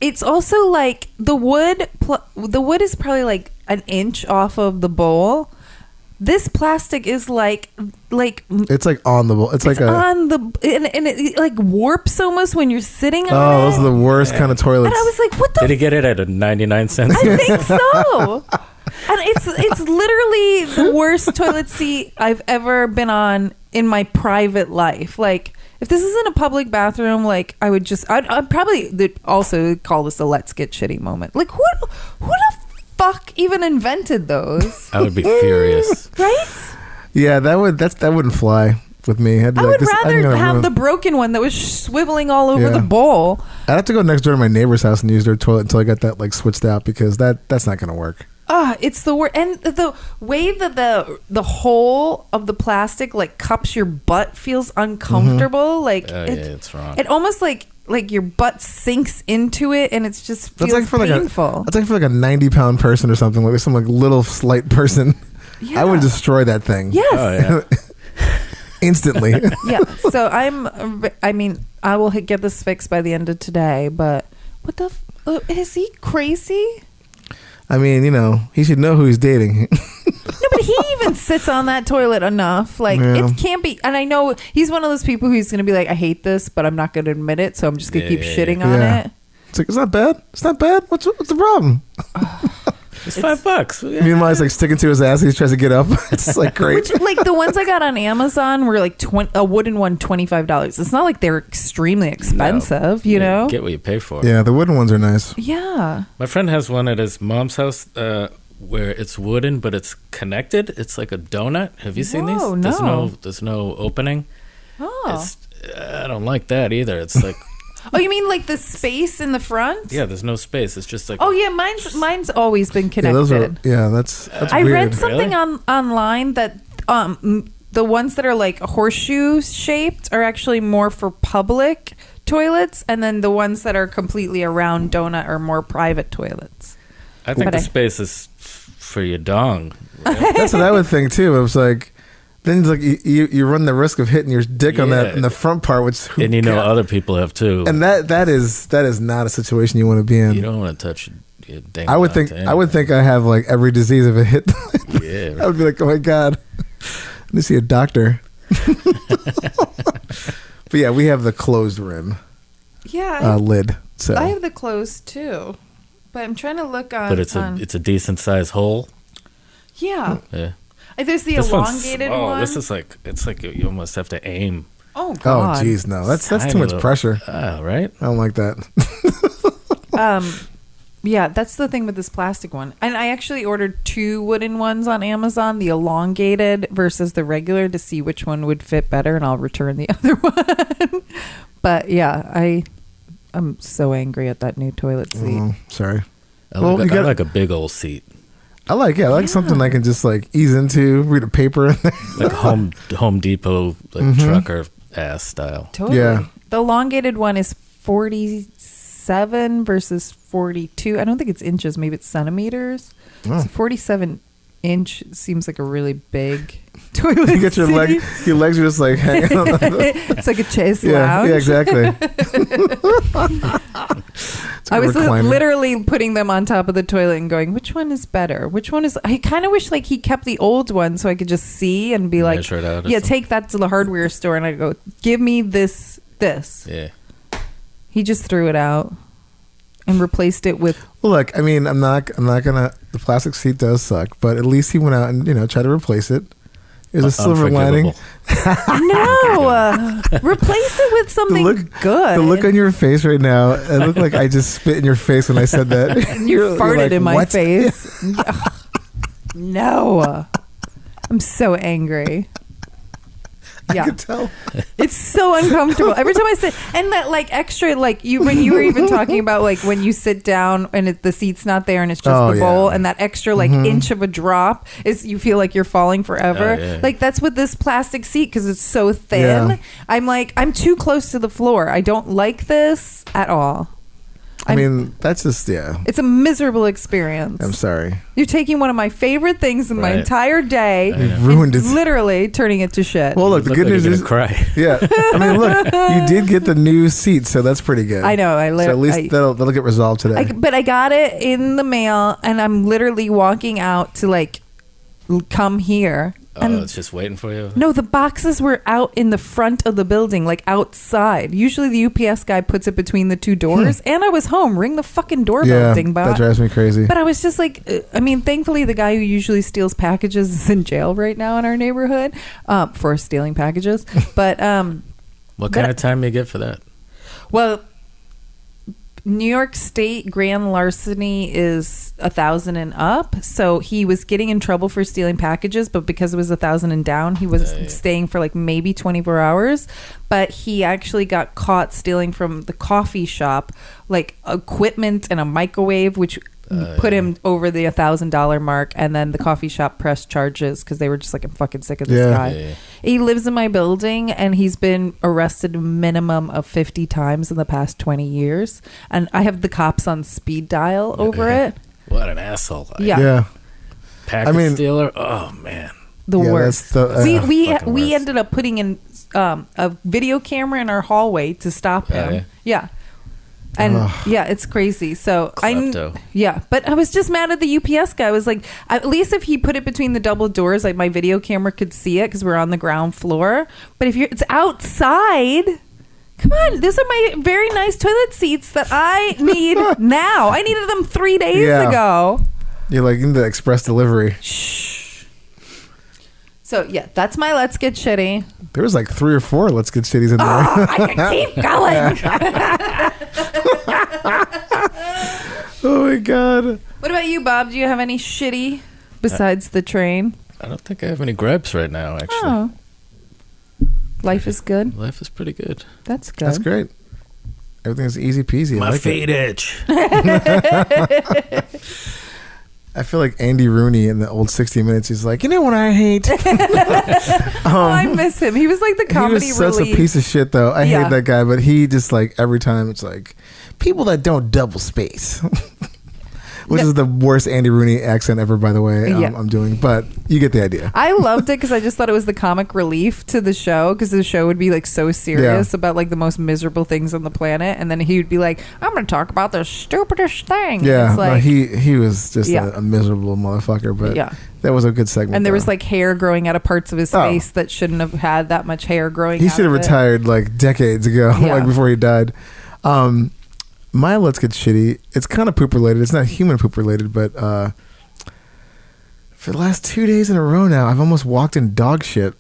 it's also like the wood is probably like an inch off of the bowl. This plastic is like It's like on the bowl. It's like on the and it like warps almost when you're sitting on it. Oh, those are the worst kind of toilets. And I was like, what the Did he get it at a 99 cents? I think so. And it's literally the worst toilet seat I've ever been on in my private life. Like, if this isn't a public bathroom, like, I'd probably also call this a let's get shitty moment. Like, who the fuck even invented those? I would be furious. Right? Yeah, that wouldn't fly with me. I'd be I like, would rather have ruin. the broken one that was swiveling all over Yeah. the bowl. I'd have to go next door to my neighbor's house and use their toilet until I got that like switched out, because that's not going to work. It's the worst. And the way that the hole of the plastic like cups your butt feels uncomfortable. Like it's wrong. It almost like your butt sinks into it, and it's just feels That's like for painful. That's like for like a 90-pound person or something, like some like little slight person. Yeah. I would destroy that thing. Yes. Oh yeah. Instantly. Yeah. So I mean, I will get this fixed by the end of today. But what the? Is he crazy? I mean, he should know who he's dating. No, but he even sits on that toilet enough. Like, Yeah. it can't be. And I know he's one of those people who's going to be like, I hate this, but I'm not going to admit it. So I'm just going to keep shitting on it. It's like, it's not bad. It's not bad. What's the problem? It's $5. Yeah. Meanwhile, he's like sticking to his ass. He tries to get up. It's like great. Which, like the ones I got on Amazon were like a wooden one, $25. It's not like they're extremely expensive, you know? Get what you pay for. Yeah, the wooden ones are nice. Yeah. My friend has one at his mom's house where it's wooden, but it's connected. It's like a donut. Have you seen these? Whoa, no. There's no opening. Oh. I don't like that either. It's like Oh, you mean like the space in the front? yeah, there's no space. It's just like Oh yeah, mine's always been Yeah, connected. that's I weird. read something Really? online that the ones that are like horseshoe shaped are actually more for public toilets, and then the ones that are completely a round donut are more private toilets. I think But the I- space is for your dong. Right? That's what I would think too. It was like, then it's like you run the risk of hitting your dick on that Yeah. in the front part, which And you know other people have too. and that is not a situation you want to be in. You don't want to touch your dang I would think I have like every disease if it hit. Yeah. I would be like, oh my god, let me see a doctor. But yeah, we have the closed rim Yeah, lid. So I have the closed too, but I'm trying to look on. But it's a decent size hole. yeah. Yeah. There's the This one's elongated small. one. This is like it's like you almost have to aim. Oh oh god. geez, no, that's Tiny too much little- pressure. Right? I don't like that. Yeah, that's the thing with this plastic one. And I actually ordered 2 wooden ones on Amazon, the elongated versus the regular, to see which one would fit better, and I'll return the other one. But yeah, I'm so angry at that new toilet seat. Oh, sorry. I Well, like, you I got- like a big old seat, I like something I can just like ease into, read a paper. like a Home Depot Mm-hmm. truck or ass style. Totally. Yeah. The elongated one is 47 versus 42. I don't think it's inches. Maybe it's centimeters. Oh. So 47 inch seems like a really big toilet You get your seat. your legs are just like hanging on. It's like a chaise Yeah, lounge. yeah, exactly. It's I like was a recliner. literally putting them on top of the toilet and going, which one is better? Which one is... I kind of wish like he kept the old one so I could just see and be like, Measure it out or yeah, something. take that to the hardware store. And I go, give me this. Yeah. He just threw it out and replaced it with... Well, look, I mean, I'm not gonna. The plastic seat does suck, but at least he went out and tried to replace it. There's a silver lining. No, replace it with something good. The look on your face right now, it looked like I just spit in your face when I said that. And you farted like, in my "What?" face. No, I'm so angry. I could tell. It's so uncomfortable every time I sit, and that like extra, like when you were even talking about like when you sit down and the seat's not there and it's just the bowl, and that extra like inch of a drop is you feel like you're falling forever. Like that's with this plastic seat because it's so thin. Yeah. I'm like, I'm too close to the floor. I don't like this at all. I mean, that's just It's a miserable experience. I'm sorry. You're taking one of my favorite things in my entire day, You've ruined it. literally turning it to shit. Well, look, the good news is, cry. Yeah. I mean, look, you did get the new seat, so that's pretty good. I know. So at least that'll get resolved today. But I got it in the mail, and I'm literally walking out to like come here. And Oh, it's just waiting for you? no, the boxes were out in the front of the building, like outside. Usually the UPS guy puts it between the two doors, and I was home. Ring the fucking doorbell, dingbot. That drives me crazy. But I was just like, I mean, thankfully the guy who usually steals packages is in jail right now in our neighborhood for stealing packages. But What kind of time do you get for that? well, New York State grand larceny is 1,000 and up. So he was getting in trouble for stealing packages, but because it was 1,000 and down, he was staying for like maybe 24 hours. But he actually got caught stealing from the coffee shop, like equipment and a microwave, which put him over the $1,000 mark. And then the coffee shop pressed charges because they were just like, I'm fucking sick of this guy. Yeah. He lives in my building, and he's been arrested a minimum of 50 times in the past 20 years. And I have the cops on speed dial over it. What an asshole. Yeah. Package stealer? Oh, man. The worst. fucking We worst. ended up putting in a video camera in our hallway to stop him. Yeah. And it's crazy. So Klepto. but I was just mad at the UPS guy. I was like, at least if he put it between the double doors, like my video camera could see it because we're on the ground floor. But if it's outside, come on, these are my very nice toilet seats that I need now. I needed them 3 days ago. You're like in the express delivery. So that's my Let's Get Shitty. There was like 3 or 4 Let's Get Shitties in there. I can keep going. Oh my god. What about you, Bob? Do you have any shitty besides the train? I don't think I have any gripes right now, actually. Oh. Life is good. Life is pretty good. That's good. That's great. Everything's easy peasy. I My like feet it. itch. I feel like Andy Rooney in the old 60 Minutes. He's like, you know what I hate? I miss him. He was like the comedy he was such relief. a piece of shit, though. I hate that guy, but he just like every time it's like people that don't double space. Which is the worst Andy Rooney accent ever, by the way, I'm doing. But you get the idea. I loved it because I just thought it was the comic relief to the show, because the show would be like so serious about like the most miserable things on the planet, and then he would be like, I'm going to talk about the stupidest thing. Yeah, it's like, no, he was just a miserable motherfucker, but that was a good segment. And there though. was like hair growing out of parts of his face that shouldn't have had that much hair growing out. He should have retired like decades ago, like before he died. My Let's Get Shitty, it's kind of poop related. It's not human poop related, but for the last 2 days in a row now, I've almost walked in dog shit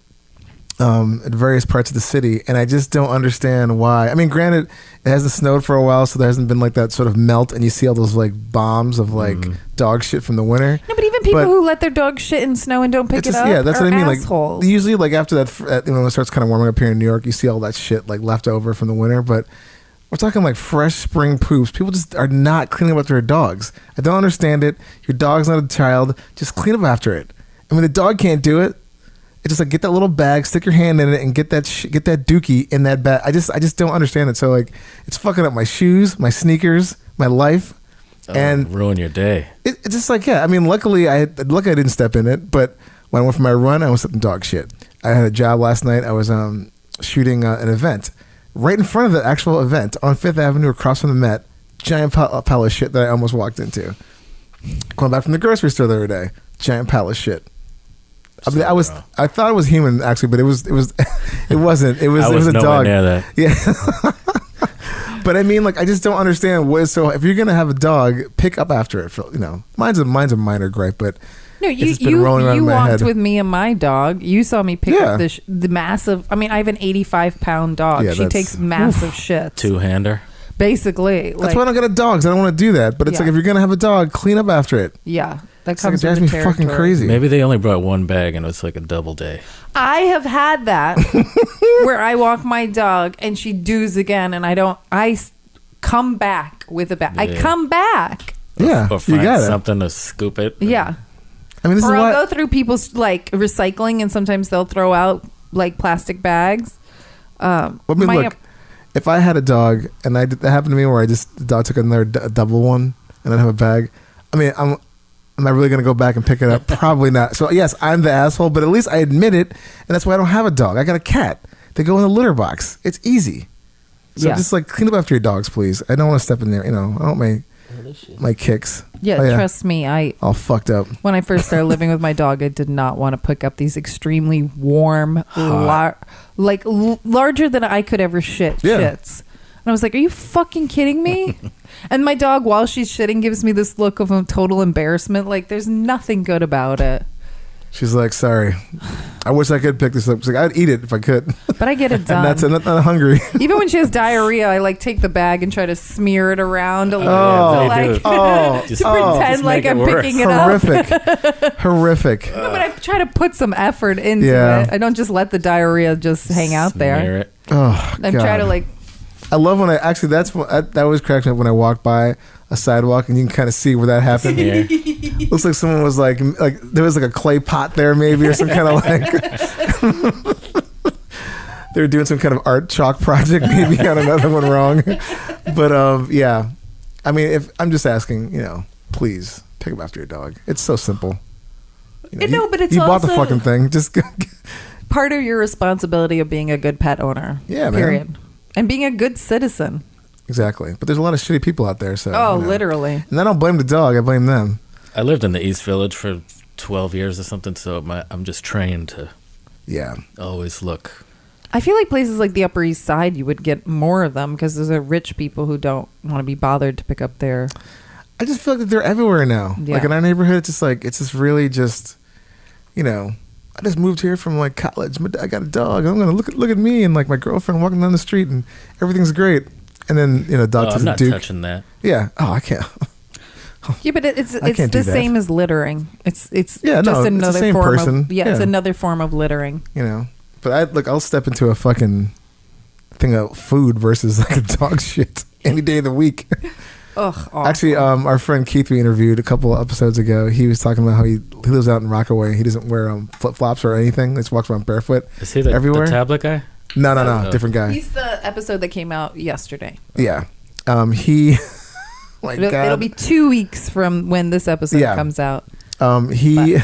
at various parts of the city, and I just don't understand why. I mean, granted, it hasn't snowed for a while, so there hasn't been like that sort of melt, and you see all those like bombs of like dog shit from the winter. No, but even people who let their dog shit in snow and don't pick it up, yeah, that's what I mean. assholes. Like usually, like after that, when it starts kind of warming up here in New York, you see all that shit like left over from the winter, but. We're talking like fresh spring poops. People just are not cleaning up their dogs. I don't understand it. Your dog's not a child. Just clean up after it. I mean, the dog can't do it. It's just like get that little bag, stick your hand in it, and get that dookie in that bag. I just don't understand it. So like, it's fucking up my shoes, my sneakers, my life, and ruin your day. It's just like, yeah. I mean, luckily I didn't step in it, but when I went for my run, I was stepping dog shit. I had a job last night. I was shooting an event right in front of the actual event on 5th Avenue across from the Met. Giant pile of shit that I almost walked into. Going back from the grocery store the other day. Giant pile of shit. I mean, I thought it was human actually, but it wasn't. It was a dog. Near that. Yeah. But I mean, like, I just don't understand so if you're gonna have a dog, pick up after it. Mine's a minor gripe, but no, you walked with me and my dog. You saw me pick up the massive. I mean, I have an 85-pound dog. Yeah, she takes massive shit. Two-hander. Basically, that's why I don't get a dog. I don't want to do that. But it's like if you're gonna have a dog, clean up after it. Yeah, that comes with the territory. Fucking crazy. Maybe they only brought one bag and it was like a double day. I have had that where I walk my dog and she doos again, and I come back with a bag. Yeah. I come back. Yeah, or find something to scoop it. Yeah. I mean, I'll go through people's like recycling, and sometimes they'll throw out like plastic bags. Look. If I had a dog and that happened to me where the dog took another double one and I don't have a bag, I mean, am I really going to go back and pick it up? Probably not. So yes, I'm the asshole, but at least I admit it, and that's why I don't have a dog. I got a cat. They go in the litter box. It's easy. So just like clean up after your dogs, please. I don't want to step in there. I don't want my kicks. Yeah, trust me. All fucked up. When I first started living with my dog, I did not want to pick up these extremely warm, larger than I could ever shits. And I was like, are you fucking kidding me? And my dog, while she's shitting, gives me this look of total embarrassment. Like, there's nothing good about it. She's like, sorry. I wish I could pick this up. She's like, I'd eat it if I could. But I get it done. And I'm not hungry. Even when she has diarrhea, I like take the bag and try to smear it around a little to pretend like I'm picking it up. Horrific. No, but I try to put some effort into it. I don't just let the diarrhea just hang out there. It. I try to I love when that always cracks me up when I walk by a sidewalk and you can kind of see where that happened. Yeah. Looks like someone was like there was like a clay pot there maybe, or some kind of they were doing some kind of art chalk project, maybe got another one wrong. But yeah, I mean, if I'm just asking, please pick up after your dog. It's so simple. But it's you also bought the fucking thing. Just part of your responsibility of being a good pet owner. Yeah, period. Man. And being a good citizen. Exactly. But there's a lot of shitty people out there. So literally. And I don't blame the dog. I blame them. I lived in the East Village for 12 years or something, so I'm just trained to always look. I feel like places like the Upper East Side, you would get more of them because there's rich people who don't want to be bothered to pick up their... I just feel like that they're everywhere now. Yeah. Like in our neighborhood, it's just really just, I just moved here from like college. I got a dog. I'm gonna look at me and like my girlfriend walking down the street and everything's great. And then dog I'm to not Duke. touching that. Yeah. Oh, I can't. Yeah, but it's the same as littering. It's just another it's the same form person. Of it's another form of littering. But I'll step into a fucking thing of food versus like a dog shit any day of the week. Ugh. Awful. Actually, our friend Keith we interviewed a couple of episodes ago. He was talking about how he lives out in Rockaway. He doesn't wear flip flops or anything. He just walks around barefoot. Is he the tablet guy? No, different guy. He's the episode that came out yesterday. Yeah, he. It'll be 2 weeks from when this episode comes out. He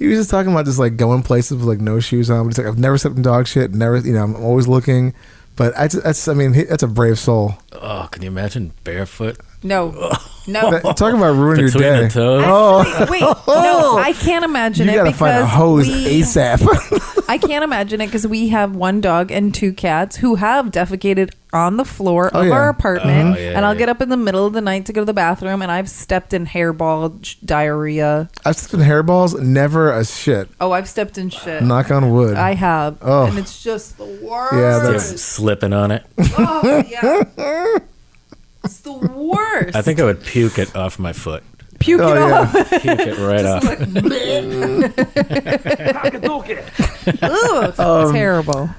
was just talking about just like going places with like no shoes on. But he's like, I've never stepped in dog shit. Never, I'm always looking. But that's a brave soul. Oh, can you imagine barefoot? No. Talk about ruining your day. The toes. Actually, wait, no, I can't imagine it. You gotta find a hose ASAP. I can't imagine it because we have one dog and two cats who have defecated on the floor of our apartment, and I'll get up in the middle of the night to go to the bathroom, and I've stepped in hairball diarrhea. I've stepped in hairballs, never a shit. Oh, I've stepped in shit. Knock on wood. I have, and it's just the worst. Yeah, that's slipping on it. Oh yeah. It's the worst. I think I would puke it off my foot. Puke it off. Puke it right off. Ugh, terrible.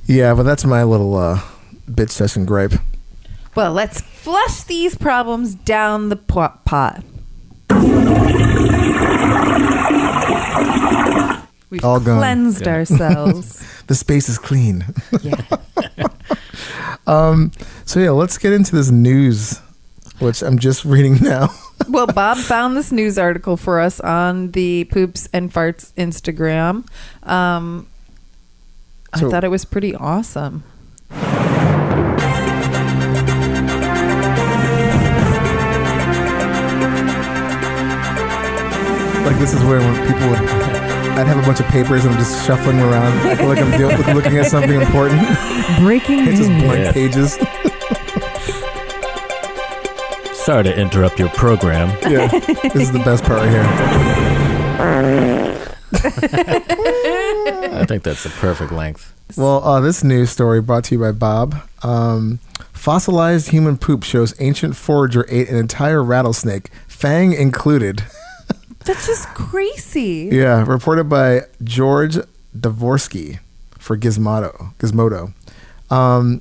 Yeah, but that's my little bitch session gripe. Well, let's flush these problems down the pot. We've All gone. cleansed ourselves. The space is clean. Yeah. So yeah, let's get into this news, which I'm just reading now. Well, Bob found this news article for us on the Poops and Farts Instagram. I thought it was pretty awesome. Like, this is where when people would, I'd have a bunch of papers and I'm just shuffling around. I feel like I'm looking at something important. Breaking It's just news. blank pages. Sorry to interrupt your program. Yeah, this is the best part right here. I think that's the perfect length. Well, this news story brought to you by Bob. Fossilized human poop shows ancient forager ate an entire rattlesnake, fang included. That's just crazy. Yeah, reported by George Dvorsky for Gizmodo. A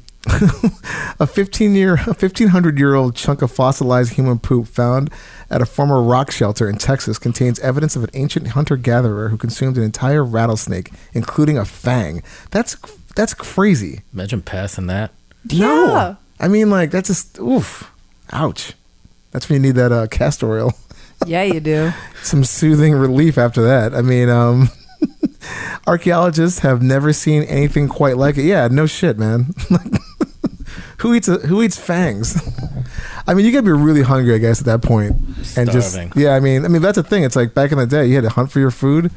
1,500-year-old chunk of fossilized human poop found at a former rock shelter in Texas contains evidence of an ancient hunter-gatherer who consumed an entire rattlesnake, including a fang. That's crazy. Imagine passing that. No. Yeah. I mean, like, that's just, oof. Ouch. That's when you need that castor oil. Yeah, you do. Some soothing relief after that. I mean, archaeologists have never seen anything quite like it. Yeah, no shit, man. Who eats fangs? I mean, you gotta be really hungry, I guess, at that point. And Starving. I mean that's the thing. It's like back in the day, you had to hunt for your food.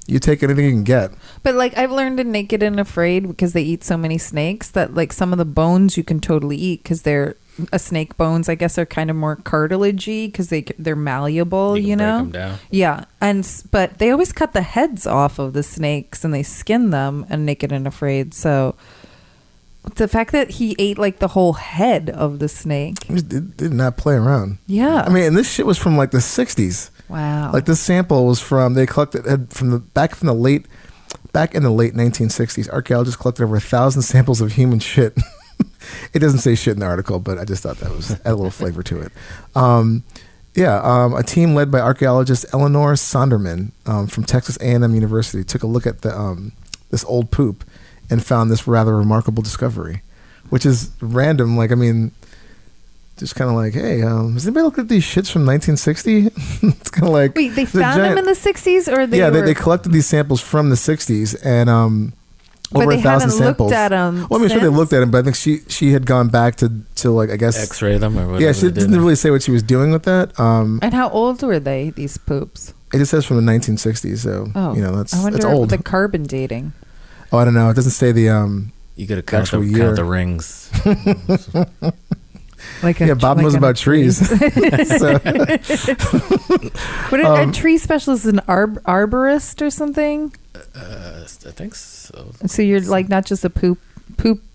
You take anything you can get. But like I've learned in Naked and Afraid, because they eat so many snakes, that like some of the bones you can totally eat because they're snake bones. I guess are kind of more cartilagey because they're malleable. You can know. break them down. Yeah, but they always cut the heads off of the snakes and they skin them in Naked and Afraid. So the fact that he ate like the whole head of the snake. He just did not play around. Yeah. I mean, and this shit was from like the 60s. Wow. Like this sample was they collected back in the late 1960s. Archaeologists collected over 1,000 samples of human shit. It doesn't say shit in the article, but I just thought that was add a little flavor to it. A team led by archaeologist Eleanor Sonderman from Texas A&M University took a look at this old poop and found this rather remarkable discovery, which is random. Like, I mean, just kind of like, hey, has anybody looked at these shits from 1960? It's kind of like, wait, they found them in the 60s, or they collected these samples from the 60s and but over they 1,000 haven't samples. looked at them. Well, I mean, sure they since? looked at them, but I think she had gone back to like, I guess X-ray them or whatever. Yeah, she they didn't did. really say what she was doing with that. And how old were they? These poops? It just says from the 1960s, so Oh, that's I wonder old. the carbon dating. Oh, I don't know. It doesn't say the You got to count actual the year. rings. Like yeah, Bob knows about trees. So, What a tree specialist is an arborist or something? I think so. So you're like not just a poop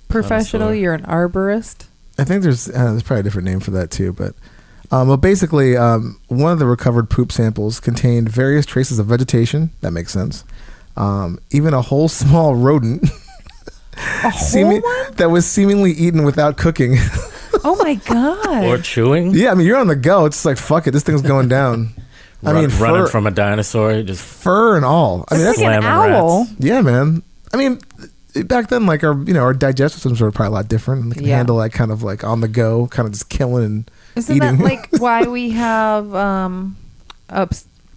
professional, Connoisseur. you're an arborist. I think there's probably a different name for that too, but well, basically, one of the recovered poop samples contained various traces of vegetation. That makes sense. Even a whole small rodent A whole one? that was seemingly eaten without cooking. Oh my god! Or chewing. Yeah, I mean, you're on the go. It's like, fuck it, this thing's going down. Running fur, from a dinosaur. Just fur and all. I mean, It's that's like an slamming owl. rats. yeah, man. I mean, back then, like our digestive systems were probably a lot different. They can Yeah. handle that kind of like on the go, kind of just killing and Isn't eating. that like why we have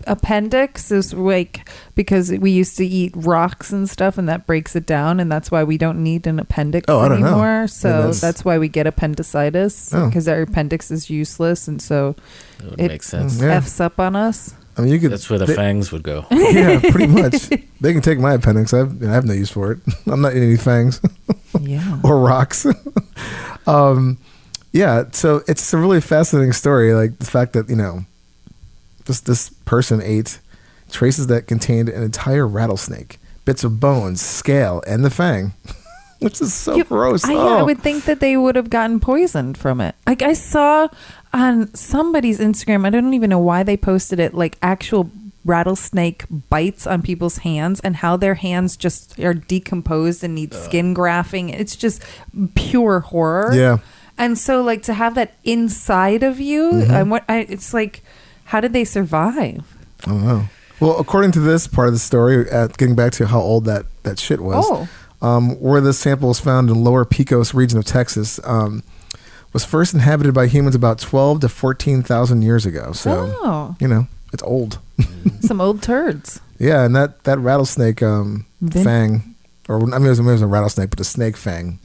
appendix? Is like because we used to eat rocks and stuff, and that breaks it down, and that's why we don't need an appendix Oh, I don't know. anymore. So that's- that's why we get appendicitis Oh. because our appendix is useless, and so That would It- make sense. Yeah. f's up on us. I mean, you could. That's where the fangs would go. Yeah, pretty much. They can take my appendix. I have no use for it. I'm not eating any fangs Yeah. or rocks. Yeah, so it's a really fascinating story. Like the fact that this person ate traces that contained an entire rattlesnake, bits of bones, scale, and the fang, which is so gross. I would think that they would have gotten poisoned from it. Like I saw on somebody's Instagram, I don't even know why they posted it, like actual rattlesnake bites on people's hands and how their hands just are decomposed and need skin grafting. It's just pure horror. Yeah. And so like to have that inside of you, Mm-hmm. it's like, how did they survive? I don't know. Well, according to this part of the story, getting back to how old that shit was, where this sample was found in Lower Pecos region of Texas, was first inhabited by humans about 12 to 14,000 years ago. So, it's old. Some old turds. Yeah, and that rattlesnake fang, or I mean, it was a rattlesnake, but the snake fang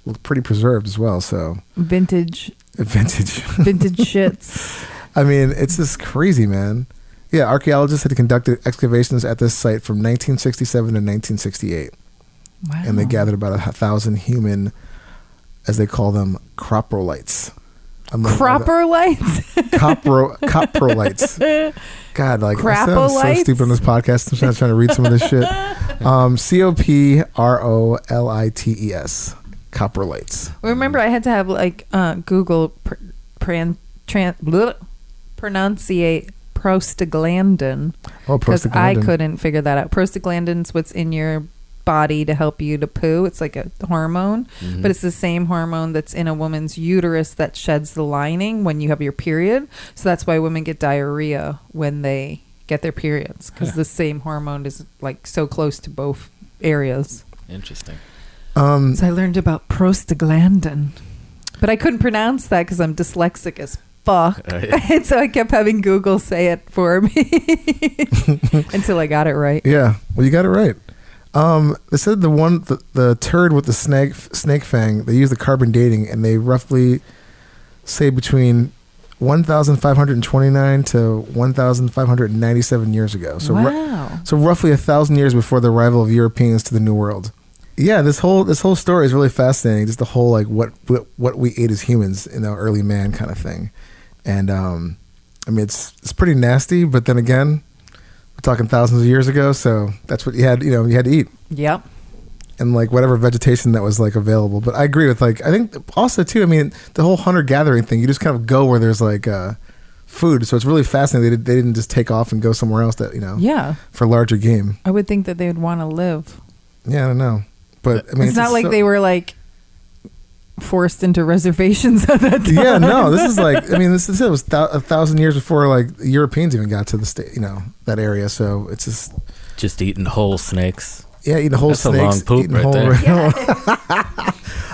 looked pretty preserved as well. So vintage shits. I mean, it's just crazy, man. Yeah, archaeologists had conducted excavations at this site from 1967 to 1968. Wow. And they gathered about 1,000 human, as they call them, coprolites. Coprolites? Coprolites. God, like, I sound so stupid on this podcast. Sometimes trying to read some of this shit. Coprolites. Coprolites. Well, remember, I had to have Google pronunciate prostaglandin. Oh, because prostaglandin. I couldn't figure that out. Prostaglandin's what's in your body to help you to poo. It's like a hormone, but it's the same hormone that's in a woman's uterus that sheds the lining when you have your period. So that's why women get diarrhea when they get their periods, because the same hormone is like so close to both areas. Interesting. So I learned about prostaglandin, but I couldn't pronounce that because I'm dyslexic as fuck. And so I kept having Google say it for me until I got it right. Yeah, well, you got it right. They said the turd with the snake fang, they use the carbon dating, and they roughly say between 1,529 to 1,597 years ago. So wow. So roughly 1,000 years before the arrival of Europeans to the New World. Yeah, this whole story is really fascinating. Just the whole like what we ate as humans in the early man kind of thing, and I mean it's pretty nasty. But then again, we're talking thousands of years ago, so that's what you had. You had to eat. Yep. And like whatever vegetation that was like available. But I agree with I think also too. I mean the whole hunter gathering thing. You just kind of go where there's like food. So it's really fascinating. They didn't just take off and go somewhere else that Yeah. for larger game. I would think that they would want to live. Yeah, I don't know. But I mean, it's not like they were like forced into reservations at that time. Yeah, no, this is like, I mean, this was 1,000 years before like Europeans even got to the state, that area. So it's just eating whole snakes. Yeah, eating whole That's snakes. A long poop right there.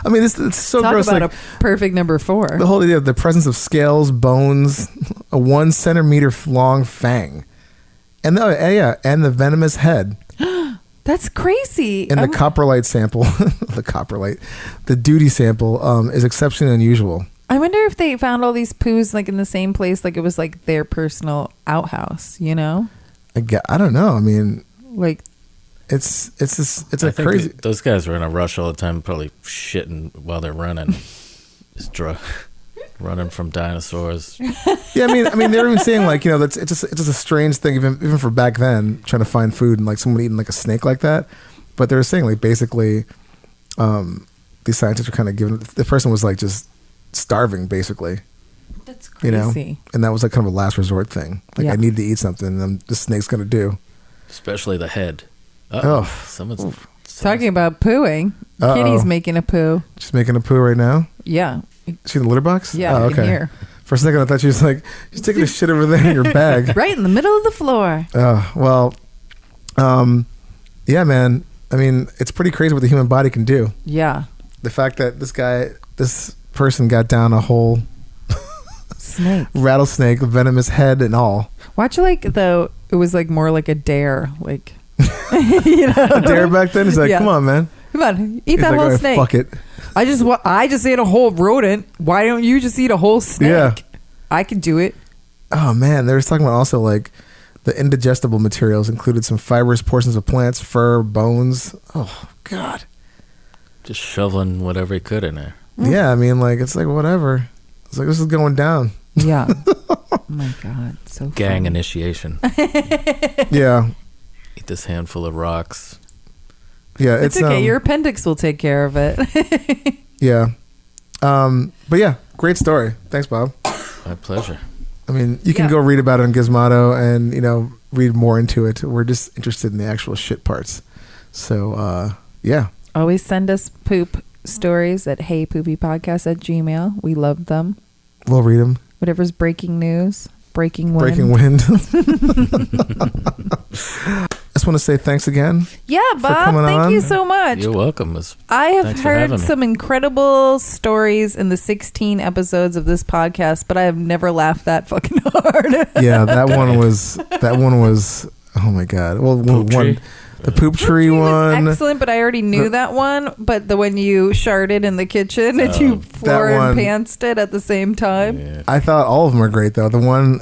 I mean, it's so Talk gross. About like, a perfect number 4. The whole idea of the presence of scales, bones, a 1 centimeter long fang, and the venomous head. That's crazy. And the coprolite sample, the duty sample is exceptionally unusual. I wonder if they found all these poos like in the same place, like it was like their personal outhouse, I don't know. I mean, like it's a crazy. Those guys were in a rush all the time, probably shitting while they're running, just running from dinosaurs. Yeah, I mean, they're even saying like it's just a strange thing, even for back then, trying to find food and like someone eating like a snake like that. But they were saying like basically, these scientists were kind of giving the person was like just starving basically. That's crazy. And that was like kind of a last resort thing. Like I need to eat something, and the snake's gonna do. Especially the head. Someone's talking about pooing. Kitty's making a poo. She's making a poo right now. Yeah. She in the litter box? Yeah, okay. in here. For a second, I thought she was like, she's taking a shit over there in your bag. Right in the middle of the floor. Well, yeah, man. I mean, it's pretty crazy what the human body can do. Yeah. The fact that this person got down a whole snake, rattlesnake, venomous head and all. Watch though, it was like more like a dare, like a dare back then. He's like, come on, man. Come on, eat that whole snake. Fuck it. I just ate a whole rodent. Why don't you just eat a whole snake? Yeah. I could do it. Oh man, they were talking about also like the indigestible materials included some fibrous portions of plants, fur, bones. Oh God. Just shoveling whatever he could in there. Yeah, I mean, like it's like whatever. It's like this is going down. Yeah. Oh my God, so gang funny. Initiation. Yeah. Eat this handful of rocks. Yeah, it's okay. Your appendix will take care of it. Yeah. But yeah, great story. Thanks, Bob. My pleasure. I mean, you can go read about it on Gizmodo and, read more into it. We're just interested in the actual shit parts. So, yeah. Always send us poop stories at heypoopypodcast@gmail.com. We love them. We'll read them. Whatever's breaking news. breaking wind. Breaking wind. I just want to say thanks again. Yeah, Bob, thank you so much. You're welcome. I have Thanks for heard having me. some incredible stories in the 16 episodes of this podcast, but I have never laughed that fucking hard. Yeah, that one was. Oh my god. Well, the poop tree one. Was excellent, but I already knew that one. But the one you sharted in the kitchen and you floor and pantsed it at the same time. Yeah. I thought all of them were great though. The one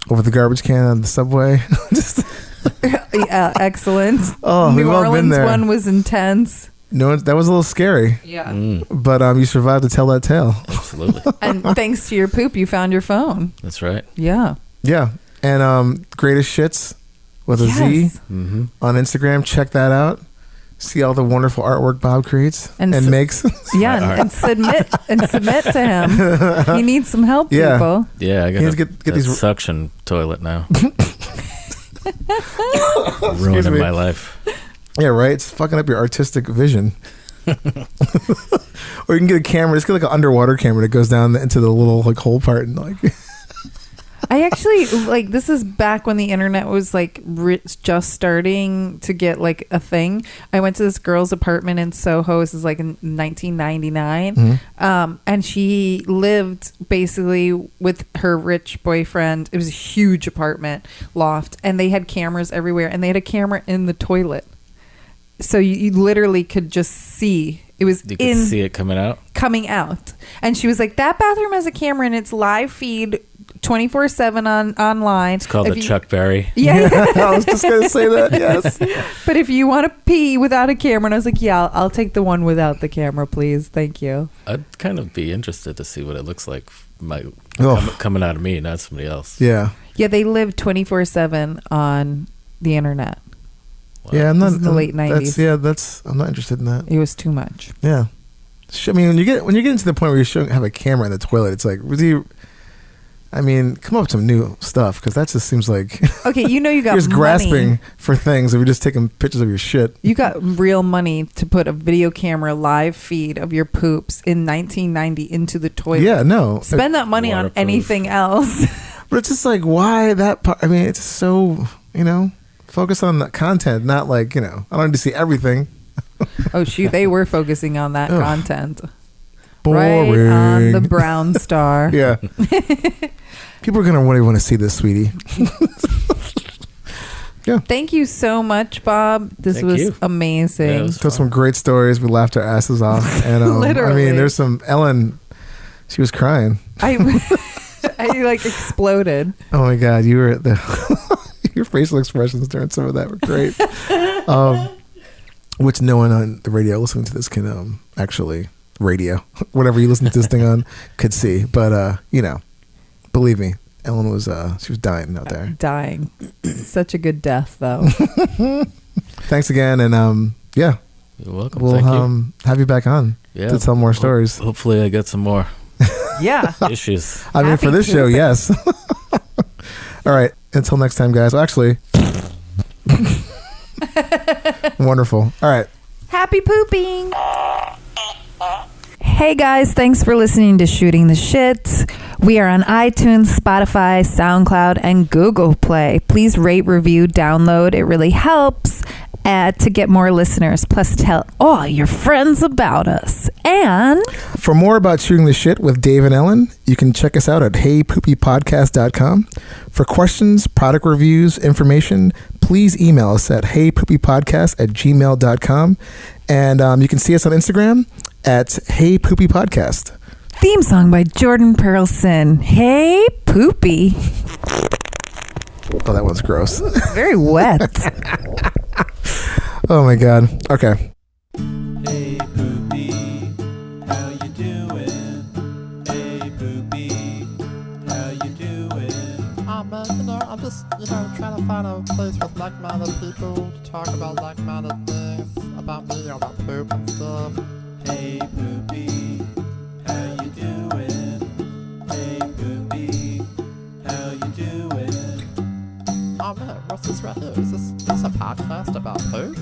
over the garbage can on the subway. Just yeah, excellent. Oh, New we've all been Orleans there. one was intense. No, that was a little scary. Yeah. But you survived to tell that tale. Absolutely. And thanks to your poop, you found your phone. That's right. Yeah. Yeah. And Greatest Shits with a Z Yes. Mm-hmm. on Instagram. Check that out. See all the wonderful artwork Bob creates and makes. Yeah, and submit to him. He needs some help, Yeah. people. Yeah, I He needs got to get these suction toilet now. Excuse Ruining me. my life. Yeah, right. It's fucking up your artistic vision. Or you can get a camera. Just get like an underwater camera that goes down into the little like hole part and like. I actually this is back when the internet was like just starting to get like a thing. I went to this girl's apartment in Soho. This is like in 1999. Mm-hmm. And she lived basically with her rich boyfriend. It was a huge apartment loft and they had cameras everywhere and they had a camera in the toilet. So you literally could just see. It was You could see it coming out. And she was like, that bathroom has a camera and it's live feed 24/7 online. It's called the Chuck Berry. Yeah. I was just gonna say that. Yes. But if you want to pee without a camera, and I was like, yeah, I'll take the one without the camera, please. Thank you. I'd kind of be interested to see what it looks like Oh. coming out of me, not somebody else. Yeah. Yeah, they lived 24/7 on the internet. Yeah, I'm not This is the late 90s. I'm not interested in that. It was too much. Yeah. I mean, when you get into the point where you have a camera in the toilet, it's like, come up with some new stuff because that just seems like Okay, you got you're just money. grasping for things. If you're just taking pictures of your shit. You got real money to put a video camera live feed of your poops in 1990 into the toilet. Yeah, no. Spend that money on Waterproof. anything else. But it's just like, why that part? I mean, it's so, focus on the content, not like, I don't need to see everything. Oh, shoot. They were focusing on that Ugh. content. Boring. Right on the brown star. Yeah. People are going to really want to see this, sweetie. Yeah. Thank you so much, Bob. This Thank was you. amazing. Yeah, it was Told some great stories. We laughed our asses off. And Literally. there's some Ellen. She was crying. I exploded. Oh my God, you were your facial expressions during some of that were great. Which no one on the radio listening to this can actually whatever you listen to this thing on could see. But believe me, Ellen was she was dying out there. Dying. Such a good death, though. Thanks again, and yeah, You're welcome. we'll Thank you. have you back on to tell more stories. Hopefully, I get some more Yeah. issues. I mean, Happy for this show, pooping. yes. All right. Until next time, guys. Well, actually, wonderful. All right. Happy pooping. Hey guys, thanks for listening to Shooting the Shit. We are on iTunes, Spotify, SoundCloud, and Google Play. Please rate, review, download. It really helps to get more listeners. Plus, tell all your friends about us. And For more about Shooting the Shit with Dave and Ellen, you can check us out at heypoopypodcast.com. For questions, product reviews, information, please email us at heypoopypodcast@gmail.com. And you can see us on Instagram at heypoopypodcast. theme song by Jordan Perlson. Hey, Poopy. Oh, that one's gross. Very wet. Oh my God. Okay. Hey Poopy, how you doing? Hey Poopy, how you doing? I'm just, trying to find a place with like-minded people to talk about like-minded things about me, about poop and stuff. Hey Poopy, how you doing? Hey Poopy, how you doing? Oh man, what's this right here? Is this a podcast about poop?